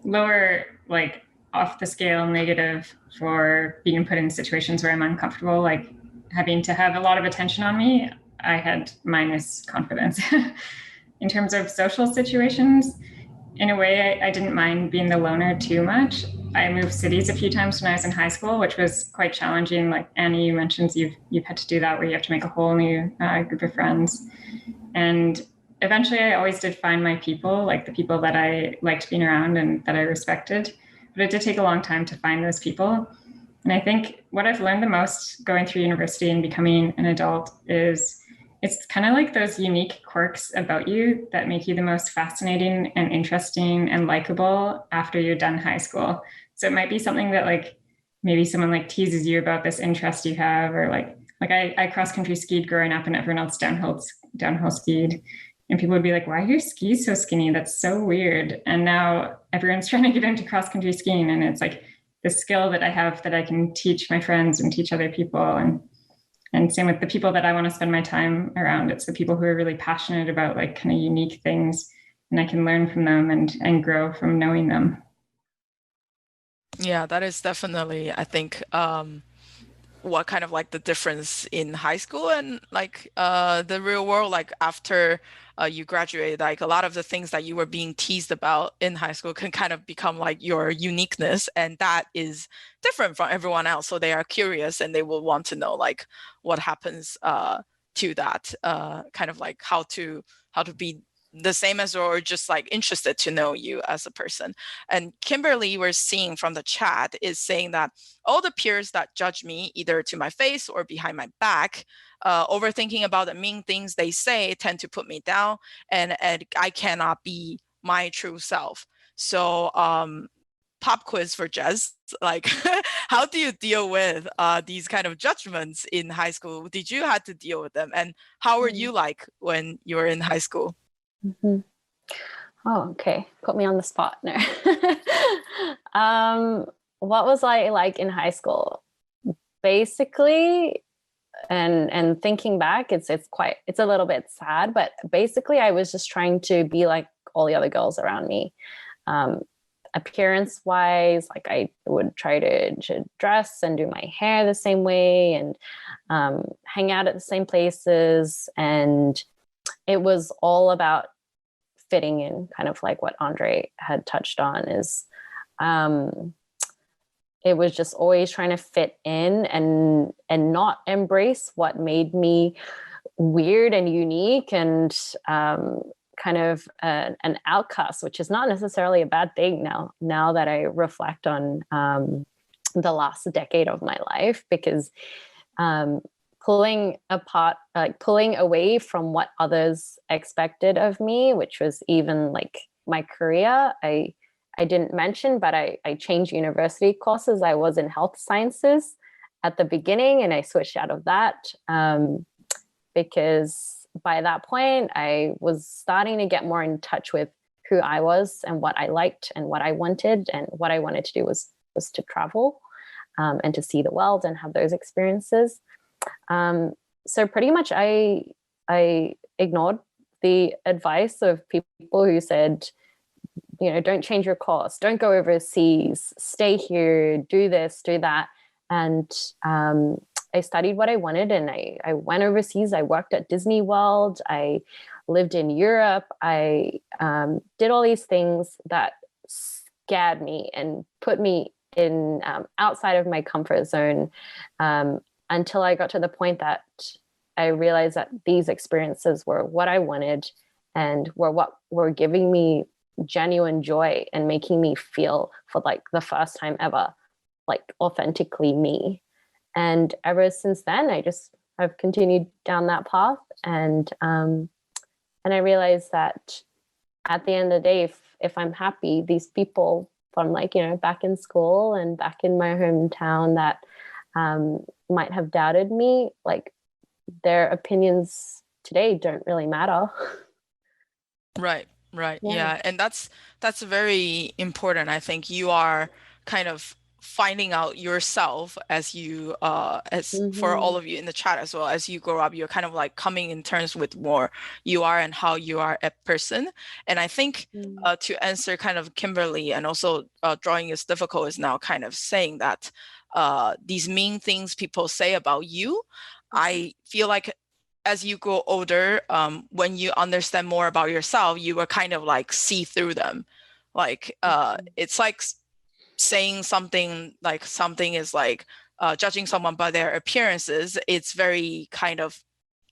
lower like off the scale negative for being put in situations where I'm uncomfortable, like having to have a lot of attention on me. I had minus confidence. in terms of social situations, in a way, I didn't mind being the loner too much. I moved cities a few times when I was in high school, which was quite challenging. Like Annie, you mentioned you've had to do that, where you have to make a whole new group of friends. And eventually, I always did find my people, like the people that I liked being around and that I respected. But it did take a long time to find those people. And I think what I've learned the most going through university and becoming an adult is it's kind of like those unique quirks about you that make you the most fascinating and interesting and likable after you're done high school. So it might be something that like maybe someone like teases you about this interest you have, or like I cross country skied growing up and everyone else downhill skied. And people would be like, why are your skis so skinny? That's so weird. And now everyone's trying to get into cross country skiing. And it's like the skill that I have that I can teach my friends and teach other people. And same with the people that I want to spend my time around. It's the people who are really passionate about like kind of unique things, and I can learn from them and grow from knowing them. Yeah, that is definitely, I think, what kind of like the difference in high school and like the real world, like after you graduate, like a lot of the things that you were being teased about in high school can kind of become like your uniqueness, and that is different from everyone else. So they are curious and they will want to know like what happens to that, kind of like how to be the same as, or just like interested to know you as a person. And Kimberly, we're seeing from the chat, is saying that all the peers that judge me either to my face or behind my back, overthinking about the mean things they say tend to put me down, and I cannot be my true self. So pop quiz for Jez, like how do you deal with these kind of judgments in high school? Did you have to deal with them, and how were you like when you were in high school? Mm-hmm. Oh, okay. Put me on the spot now. What was I like in high school? Basically, and thinking back, it's a little bit sad, but basically I was just trying to be like all the other girls around me. Appearance wise, like I would try to dress and do my hair the same way, and hang out at the same places. And it was all about fitting in, kind of like what Andre had touched on, is it was just always trying to fit in and not embrace what made me weird and unique and kind of an outcast, which is not necessarily a bad thing now that I reflect on the last decade of my life, because pulling away from what others expected of me, which was even like my career. I didn't mention, but I changed university courses. I was in health sciences at the beginning, and I switched out of that because by that point I was starting to get more in touch with who I was and what I liked and what I wanted. And what I wanted to do was to travel and to see the world and have those experiences. So pretty much I ignored the advice of people who said, don't change your course, don't go overseas, stay here, do this, do that. And I studied what I wanted, and I went overseas. I worked at Disney World. I lived in Europe. I did all these things that scared me and put me in outside of my comfort zone, until I got to the point that I realized that these experiences were what I wanted and were what were giving me genuine joy and making me feel for like the first time ever, like authentically me. And ever since then, I've continued down that path. And I realized that at the end of the day, if I'm happy, these people from back in school and back in my hometown that might have doubted me, like their opinions today don't really matter. Right. Yeah. And that's very important. I think you are kind of finding out yourself as you for all of you in the chat, as well as you grow up, you're kind of like coming in terms with more you are and how you are a person. And I think to answer kind of Kimberly, and also drawing is difficult, is now kind of saying that these mean things people say about you, I feel like as you grow older, when you understand more about yourself, you will kind of like see through them. Like it's like saying something like something is like judging someone by their appearances. It's very kind of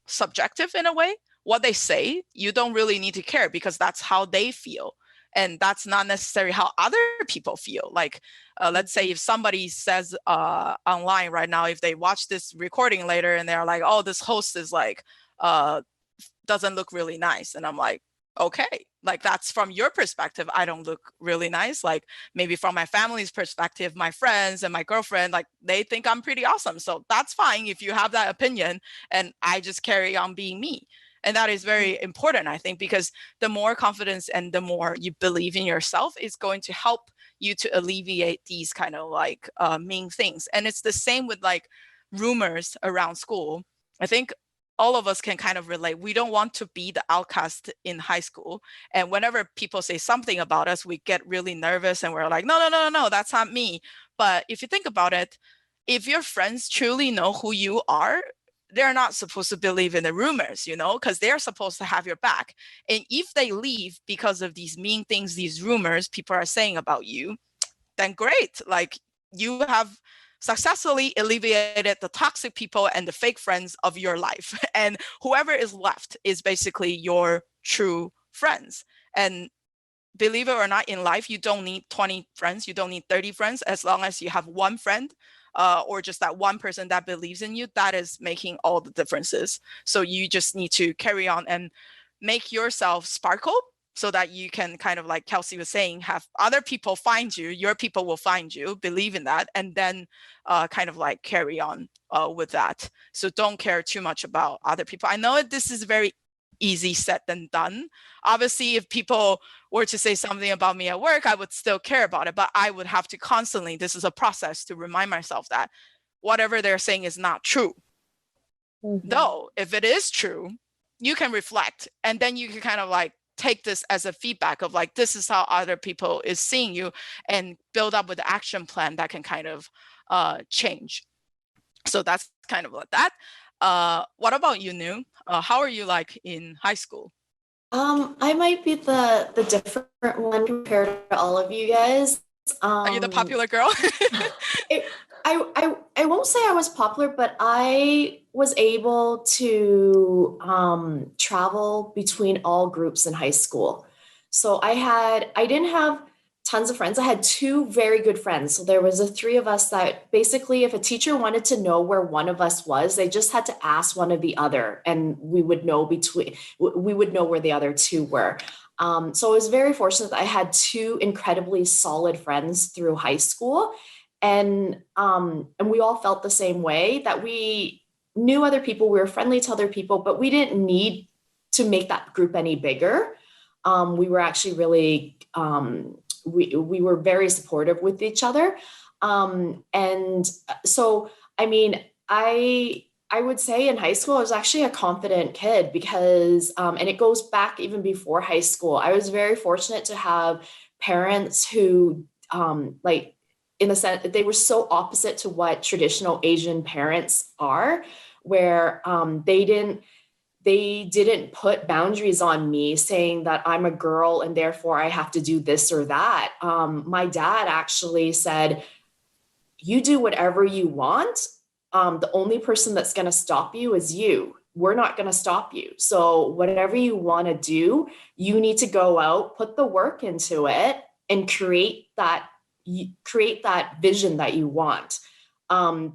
subjective in a way. What they say, you don't really need to care because that's how they feel. And that's not necessarily how other people feel. Like, let's say if somebody says online right now, if they watch this recording later and they're like, oh, this host is like, doesn't look really nice. And I'm like, okay, like that's from your perspective. I don't look really nice. Like maybe from my family's perspective, my friends and my girlfriend, like they think I'm pretty awesome. So that's fine if you have that opinion, and I just carry on being me. And that is very important, I think, because the more confidence and the more you believe in yourself is going to help you to alleviate these kind of like mean things. And it's the same with like rumors around school. I think all of us can kind of relate. We don't want to be the outcast in high school. And whenever people say something about us, we get really nervous and we're like, no, that's not me. But if you think about it, if your friends truly know who you are, they're not supposed to believe in the rumors, you know, because they're supposed to have your back. And if they leave because of these mean things, these rumors people are saying about you, then great. Like you have successfully alleviated the toxic people and the fake friends of your life. And whoever is left is basically your true friends. And believe it or not, in life, you don't need 20 friends. You don't need 30 friends. As long as you have one friend or just that one person that believes in you, that is making all the differences. So you just need to carry on and make yourself sparkle so that you can kind of, like Kelsey was saying, have other people find you, your people will find you, believe in that, and then kind of like carry on with that. So don't care too much about other people. I know this is very easy said than done. Obviously, if people were to say something about me at work, I would still care about it, but I would have to constantly, this is a process to remind myself that whatever they're saying is not true. Mm-hmm. Though, if it is true, you can reflect and then you can kind of like take this as a feedback of like, this is how other people is seeing you, and build up with the action plan that can kind of change. So that's kind of like that. What about you, Nu? How are you like in high school? I might be the different one compared to all of you guys. Are you the popular girl? I won't say I was popular, but I was able to travel between all groups in high school. So I didn't have tons of friends. I had two very good friends. So there was the three of us that basically, if a teacher wanted to know where one of us was, they just had to ask one of the other, and we would know where the other two were. So I was very fortunate that I had two incredibly solid friends through high school. And we all felt the same way, that we knew other people, we were friendly to other people, but we didn't need to make that group any bigger. We were actually really, we were very supportive with each other. And so, I mean, I would say in high school, I was actually a confident kid because, and it goes back even before high school. I was very fortunate to have parents who, in a sense, they were so opposite to what traditional Asian parents are, where they didn't put boundaries on me saying that I'm a girl and therefore I have to do this or that. My dad actually said, you do whatever you want. The only person that's going to stop you is you. We're not going to stop you. So whatever you want to do, you need to go out, put the work into it, and create that vision that you want.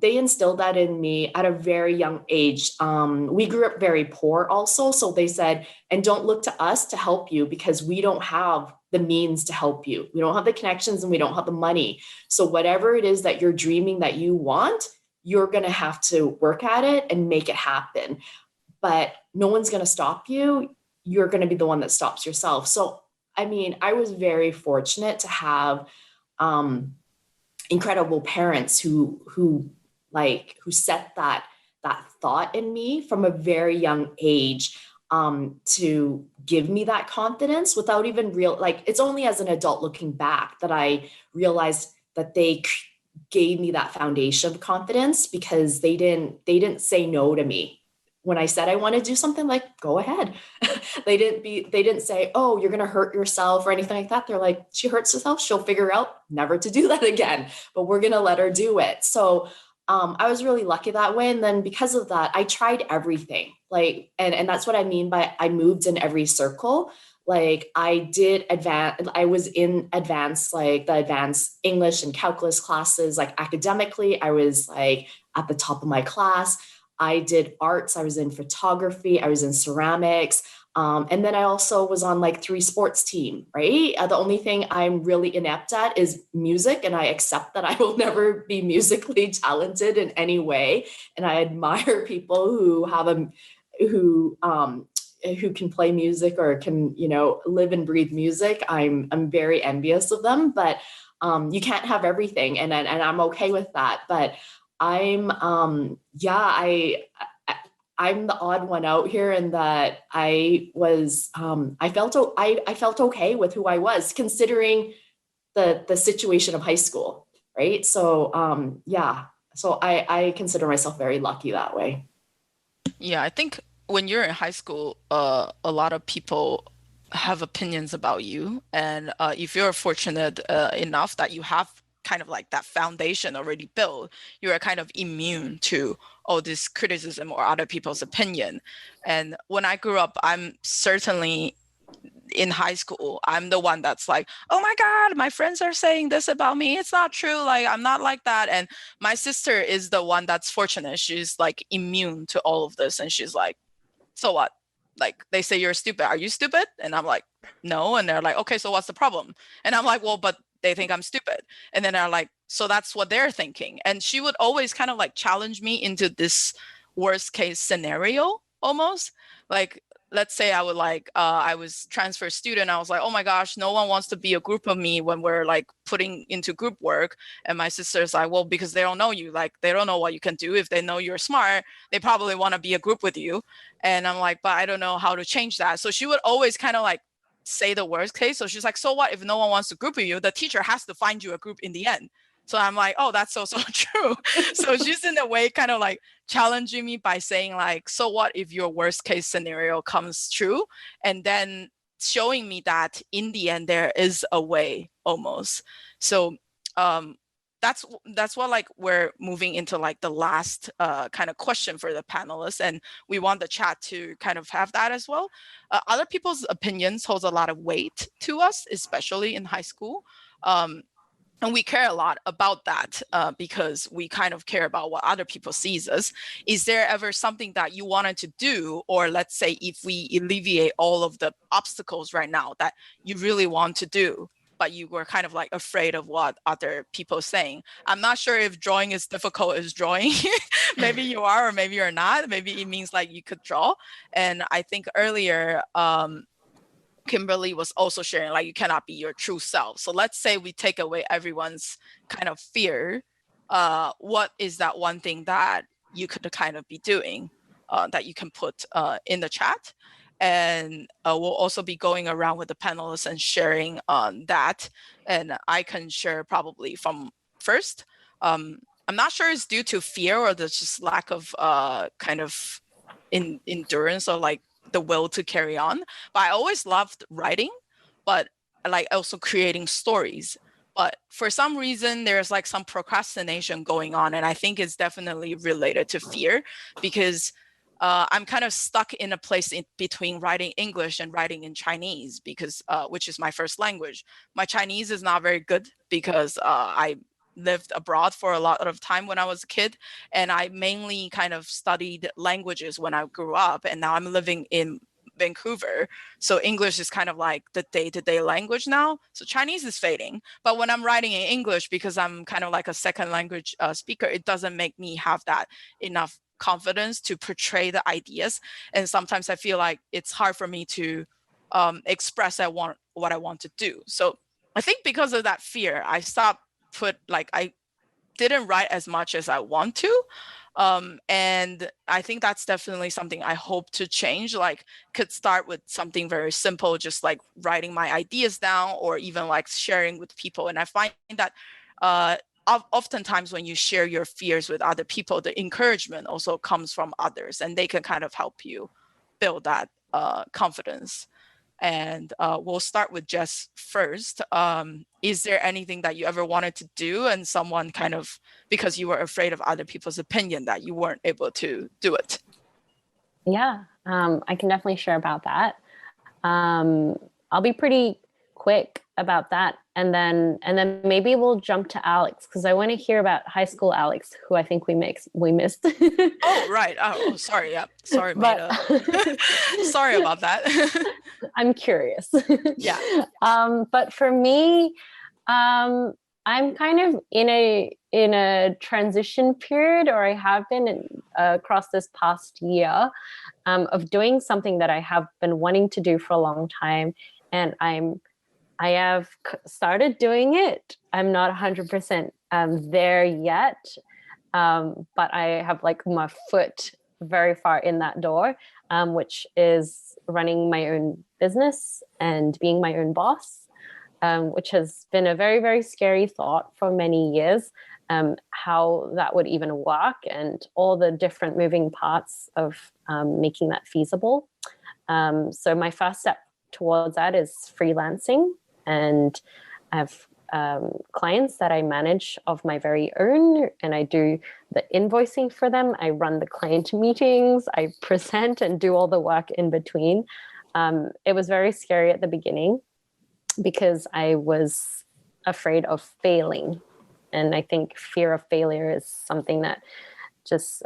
They instilled that in me at a very young age. We grew up very poor also. So they said, and don't look to us to help you because we don't have the means to help you. We don't have the connections and we don't have the money. So whatever it is that you're dreaming that you want, you're going to have to work at it and make it happen. But no one's going to stop you. You're going to be the one that stops yourself. So, I mean, I was very fortunate to have incredible parents who set that thought in me from a very young age, to give me that confidence without even it's only as an adult looking back that I realized that they gave me that foundation of confidence, because they didn't say no to me. when I said I want to do something, like, go ahead. They didn't say, oh, you're going to hurt yourself or anything like that. They're like, she hurts herself, she'll figure out never to do that again, but we're going to let her do it. So I was really lucky that way. And then because of that, I tried everything, like, and that's what I mean by I moved in every circle. Like I was in advanced, like the advanced English and calculus classes. Like academically, I was like at the top of my class. I did arts. I was in photography. I was in ceramics. And then I also was on like 3 sports team, right? The only thing I'm really inept at is music. And I accept that I will never be musically talented in any way. And I admire people who who can play music or can, live and breathe music. I'm very envious of them, but you can't have everything. And I'm okay with that. But I'm I'm the odd one out here in that I felt okay with who I was, considering the situation of high school, right? So so I consider myself very lucky that way. Yeah, I think when you're in high school, a lot of people have opinions about you, and if you're fortunate enough that you have kind of like that foundation already built, you are kind of immune to all this criticism or other people's opinion. And when I grew up, I'm certainly in high school, I'm the one that's like, oh my God, my friends are saying this about me. It's not true. Like, I'm not like that. And my sister is the one that's fortunate. She's like immune to all of this. And she's like, so what? Like, they say you're stupid. Are you stupid? And I'm like, no. And they're like, okay, so what's the problem? And I'm like, well, but they think I'm stupid. And then they're like, so that's what they're thinking. And she would always kind of like challenge me into this worst case scenario almost. Like, let's say I was transfer student. I was like, oh my gosh, no one wants to be a group of me when we're like putting into group work. And my sister's like, well, because they don't know you, like they don't know what you can do. If they know you're smart, they probably want to be a group with you. And I'm like, but I don't know how to change that. So she would always kind of like say the worst case. So she's like, so what if no one wants to group with you? The teacher has to find you a group in the end. So I'm like, oh, that's so true. So she's in a way kind of like challenging me by saying like, so what if your worst case scenario comes true? And then showing me that in the end, there is a way almost. So that's what like we're moving into like the last kind of question for the panelists. And we want the chat to kind of have that as well. Other people's opinions holds a lot of weight to us, especially in high school. And we care a lot about that because we kind of care about what other people sees us. Is there ever something that you wanted to do, or let's say if we alleviate all of the obstacles right now that you really want to do, but you were kind of like afraid of what other people saying? I'm not sure if drawing is difficult as drawing. Maybe you are, or maybe you're not. Maybe it means like you could draw. And I think earlier, Kimberly was also sharing like you cannot be your true self. So let's say we take away everyone's kind of fear. What is that one thing that you could kind of be doing that you can put in the chat? And we'll also be going around with the panelists and sharing on that. And I can share probably from first. I'm not sure it's due to fear or there's just lack of kind of endurance or like the will to carry on. But I always loved writing, but I like also creating stories. But for some reason, there's like some procrastination going on. And I think it's definitely related to fear because I'm kind of stuck in a place in between writing English and writing in Chinese because which is my first language. My Chinese is not very good because I lived abroad for a lot of time when I was a kid. And I mainly kind of studied languages when I grew up. And now I'm living in Vancouver. So English is kind of like the day-to-day language now. So Chinese is fading. But when I'm writing in English, because I'm kind of like a second language speaker, it doesn't make me have that enough confidence to portray the ideas. And sometimes I feel like it's hard for me to express what I want to do. So I think because of that fear, I didn't write as much as I want to. And I think that's definitely something I hope to change. Like could start with something very simple, just like writing my ideas down or even like sharing with people. And I find that oftentimes when you share your fears with other people, the encouragement also comes from others, and they can kind of help you build that confidence. And we'll start with Jess first. Is there anything that you ever wanted to do and someone kind of, because you were afraid of other people's opinion, that you weren't able to do it? Yeah, I can definitely share about that. I'll be pretty quick about that, and then maybe we'll jump to Alex, because I want to hear about high school Alex, who I think we missed. Oh, right. Oh, sorry. Yeah, sorry, Maida. Sorry about that. I'm curious. Yeah. But for me, I'm kind of in a transition period, or I have been across this past year, of doing something that I have been wanting to do for a long time, and I have started doing it. I'm not 100% there yet, but I have like my foot very far in that door, which is running my own business and being my own boss, which has been a very, very scary thought for many years, how that would even work and all the different moving parts of making that feasible. So my first step towards that is freelancing, and I have clients that I manage of my very own, and I do the invoicing for them. I run the client meetings, I present and do all the work in between. It was very scary at the beginning because I was afraid of failing. And I think fear of failure is something that just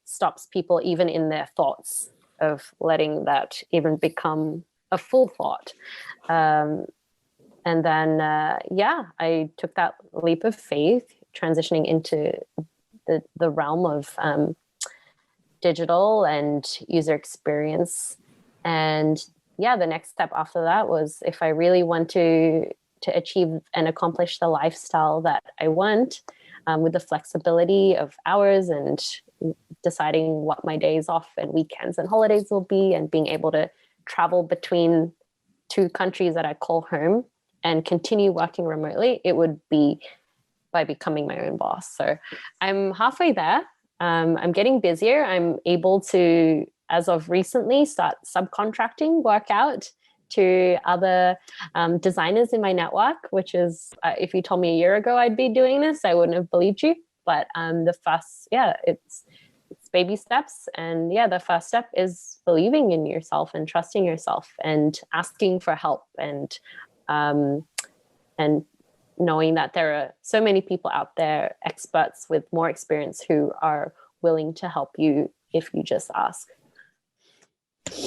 stops people even in their thoughts of letting that even become a full thought. And then, I took that leap of faith, transitioning into the realm of digital and user experience. And the next step after that was, if I really want to achieve and accomplish the lifestyle that I want, with the flexibility of hours and deciding what my days off and weekends and holidays will be, and being able to travel between two countries that I call home and continue working remotely, it would be by becoming my own boss. So I'm halfway there. I'm getting busier. I'm able to, as of recently, start subcontracting work out to other designers in my network, which is, if you told me a year ago I'd be doing this, I wouldn't have believed you. But it's baby steps. And the first step is believing in yourself and trusting yourself and asking for help, and knowing that there are so many people out there, experts with more experience, who are willing to help you if you just ask.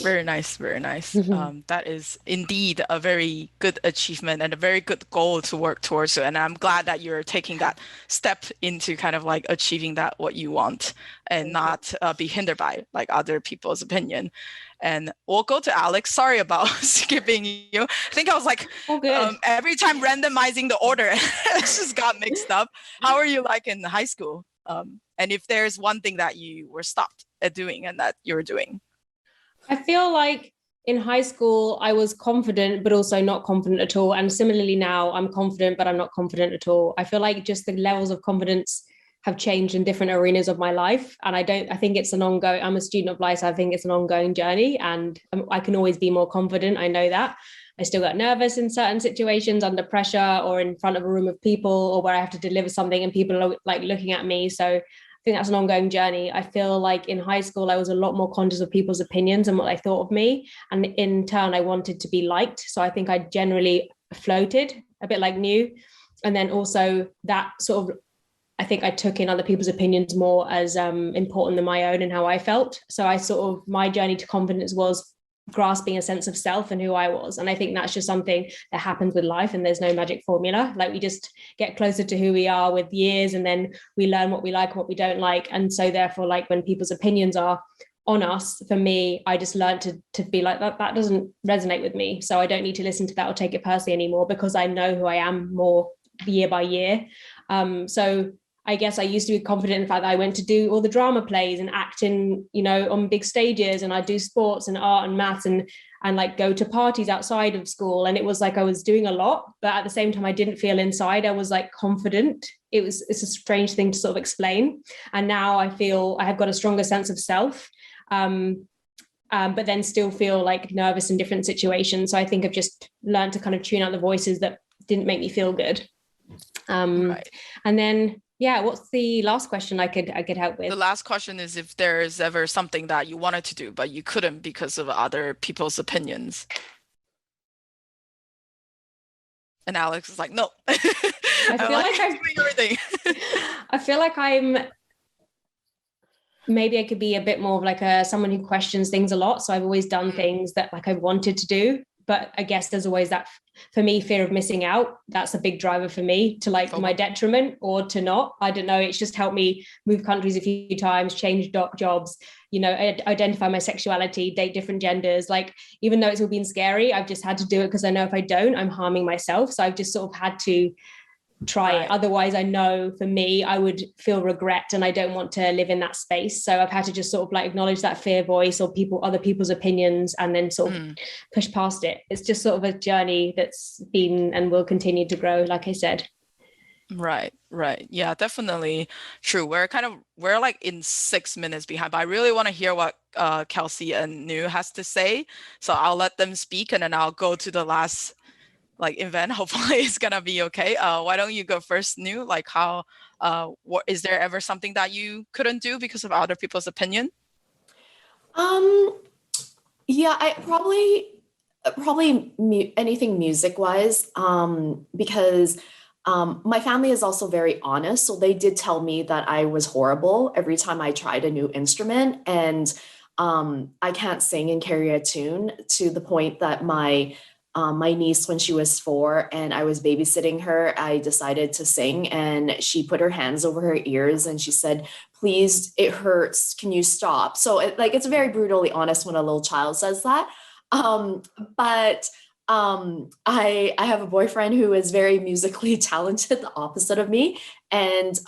Very nice, very nice. Mm-hmm. That is indeed a very good achievement and a very good goal to work towards. And I'm glad that you're taking that step into kind of like achieving that what you want, and not be hindered by like other people's opinion. And we'll go to Alex. Sorry about skipping you. I think I was like, every time randomizing the order, it just got mixed up. How are you like in high school? And if there's one thing that you were stopped at doing and that you're doing. I feel like in high school, I was confident, but also not confident at all. And similarly now, I'm confident, but I'm not confident at all. I feel like just the levels of confidence have changed in different arenas of my life. And I think it's an ongoing, I'm a student of life, so I think it's an ongoing journey, and I can always be more confident. I know that. I still get nervous in certain situations, under pressure, or in front of a room of people, or where I have to deliver something and people are like looking at me. So I think that's an ongoing journey. I feel like in high school, I was a lot more conscious of people's opinions and what they thought of me. And in turn, I wanted to be liked. So I think I generally floated a bit like New. And then also that sort of, I think I took in other people's opinions more as important than my own and how I felt. So I sort of, my journey to confidence was grasping a sense of self and who I was. And I think that's just something that happens with life, and there's no magic formula. Like, we just get closer to who we are with years, and then we learn what we like and what we don't like. And so therefore, like, when people's opinions are on us, for me, I just learned to be like, that doesn't resonate with me. So I don't need to listen to that or take it personally anymore, because I know who I am more year by year. So I guess I used to be confident in the fact that I went to do all the drama plays and acting, on big stages, and I do sports and art and maths. And and like go to parties outside of school. And it was like I was doing a lot, but at the same time, I didn't feel inside I was like confident. It's a strange thing to sort of explain. And now I feel I have got a stronger sense of self, but then still feel like nervous in different situations. So I think I've just learned to kind of tune out the voices that didn't make me feel good. Right. And then, yeah, what's the last question I could help with? The last question is if there's ever something that you wanted to do, but you couldn't because of other people's opinions. And Alex is like, no. I feel like I'm doing everything. I feel like maybe I could be a bit more of like someone who questions things a lot. So I've always done things that like I wanted to do. But I guess there's always that, for me, fear of missing out. That's a big driver for me to like my detriment or to not. I don't know. It's just helped me move countries a few times, change jobs, identify my sexuality, date different genders. Like, even though it's all been scary, I've just had to do it because I know if I don't, I'm harming myself. So I've just sort of had to try it. Otherwise, I know for me, I would feel regret and I don't want to live in that space. So I've had to just sort of like acknowledge that fear voice or other people's opinions and then sort of push past it. It's just sort of a journey that's been and will continue to grow, like I said. Right. Yeah, definitely true. We're like in 6 minutes behind, but I really want to hear what Kelsey and Nu has to say. So I'll let them speak and then I'll go to the last event. Hopefully it's gonna be okay. Why don't you go first, Nu? Like how what is there ever something that you couldn't do because of other people's opinion? Yeah, I probably anything music wise, because my family is also very honest. So they did tell me that I was horrible every time I tried a new instrument, and I can't sing and carry a tune, to the point that my niece, when she was 4 and I was babysitting her, I decided to sing and she put her hands over her ears and she said, "Please, it hurts. Can you stop?" So it's very brutally honest when a little child says that. But I have a boyfriend who is very musically talented, the opposite of me. And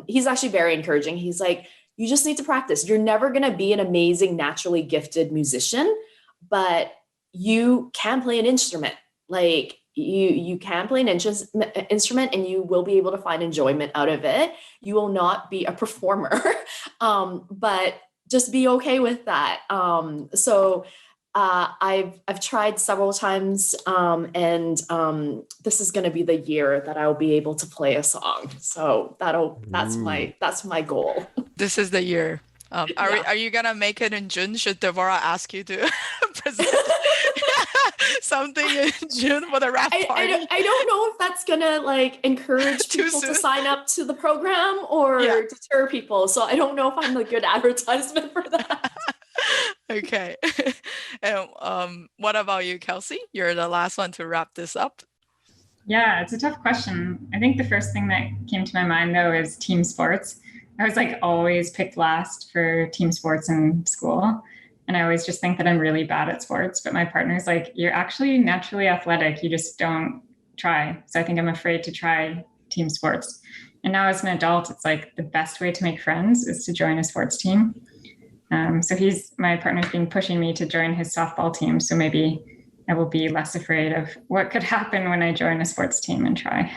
he's actually very encouraging. He's like, "You just need to practice. You're never going to be an amazing, naturally gifted musician, but you can play an instrument. Like you can play an instrument and you will be able to find enjoyment out of it. You will not be a performer, but just be okay with that." So I've tried several times, and this is going to be the year that I'll be able to play a song. So that's my goal. This is the year. Are you gonna make it in June? Should Deborah ask you to present something in June for the rap party? I don't know if that's gonna encourage people to sign up to the program or deter people. So I don't know if I'm a good advertisement for that. Okay. And what about you, Kelsey? You're the last one to wrap this up. Yeah, it's a tough question. I think the first thing that came to my mind though is team sports. I was always picked last for team sports in school. And I always just think that I'm really bad at sports, but my partner's like, "You're actually naturally athletic. You just don't try." So I think I'm afraid to try team sports. And now as an adult, it's the best way to make friends is to join a sports team. So my partner's been pushing me to join his softball team. So maybe I will be less afraid of what could happen when I join a sports team and try.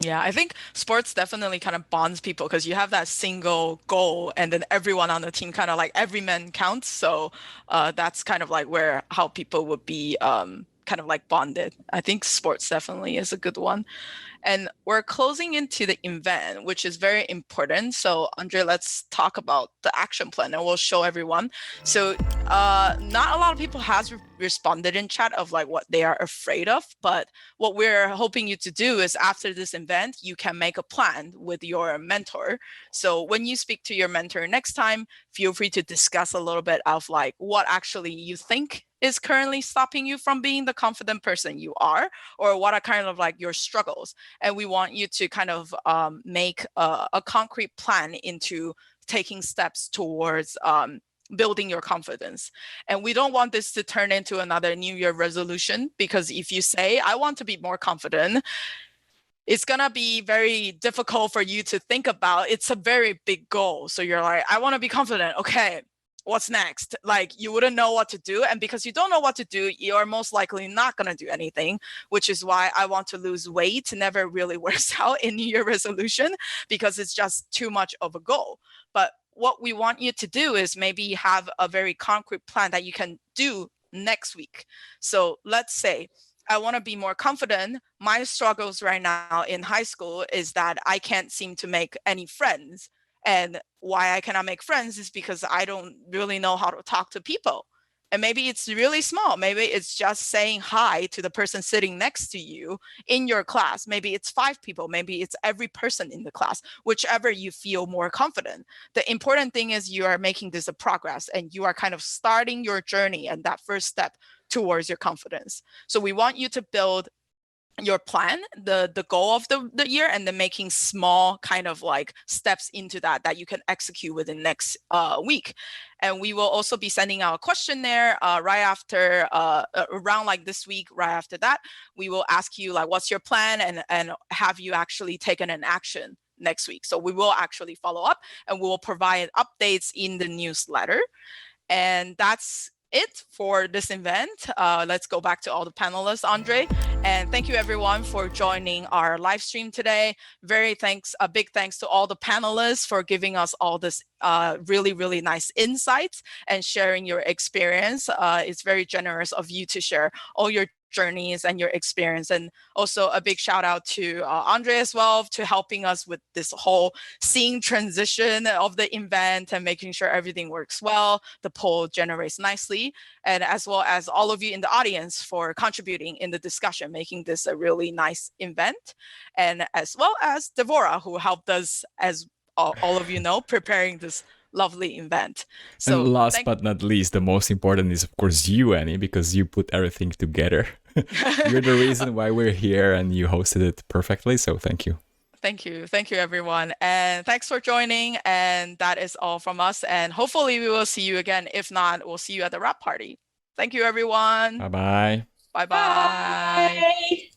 Yeah, I think sports definitely kind of bonds people because you have that single goal and then everyone on the team kind of every man counts. So that's kind of how people would be kind of bonded. I think sports definitely is a good one. And we're closing into the event, which is very important. So Andre, let's talk about the action plan and we'll show everyone. So not a lot of people has responded in chat of what they are afraid of, but what we're hoping you to do is after this event, you can make a plan with your mentor. So when you speak to your mentor next time, feel free to discuss a little bit of what actually you think is currently stopping you from being the confident person you are, or what are kind of your struggles. And we want you to kind of make a concrete plan into taking steps towards building your confidence. And we don't want this to turn into another New Year resolution, because if you say, "I want to be more confident," it's going to be very difficult for you to think about. It's a very big goal. So you're like, "I want to be confident." Okay. what's next? Like you wouldn't know what to do. And because you don't know what to do, you're most likely not going to do anything, which is why I want to lose weight never really works out in New Year resolution, because it's just too much of a goal. But what we want you to do is maybe have a very concrete plan that you can do next week. So let's say I want to be more confident. My struggles right now in high school is that I can't seem to make any friends. And why I cannot make friends is because I don't really know how to talk to people. And maybe it's really small. Maybe it's just saying hi to the person sitting next to you in your class. Maybe it's 5 people. Maybe it's every person in the class, whichever you feel more confident. The important thing is you are making this a progress and you are kind of starting your journey and that first step towards your confidence. So we want you to build your plan, the goal of the year, and then making small kind of like steps into that you can execute within next week. And we will also be sending out a questionnaire right after around like this week. Right after that, we will ask you like, what's your plan, and have you actually taken an action next week? So we will actually follow up and we will provide updates in the newsletter. And that's it for this event. Let's go back to all the panelists, Andre. And thank you everyone for joining our live stream today. A big thanks to all the panelists for giving us all this really, really nice insights and sharing your experience. It's very generous of you to share all your journeys and your experience. And also a big shout out to Andre as well to helping us with this whole seeing transition of the event and making sure everything works well. The poll generates nicely. And as well as all of you in the audience for contributing in the discussion, making this a really nice event. And as well as Devorah, who helped us, as all of you know, preparing this lovely event. So and last but not least, the most important is of course you, Annie, because you put everything together. You're the reason why we're here and you hosted it perfectly. So thank you. Thank you everyone. And thanks for joining. And that is all from us. And hopefully we will see you again. If not, we'll see you at the wrap party. Thank you everyone. Bye-bye. Bye-bye. Bye.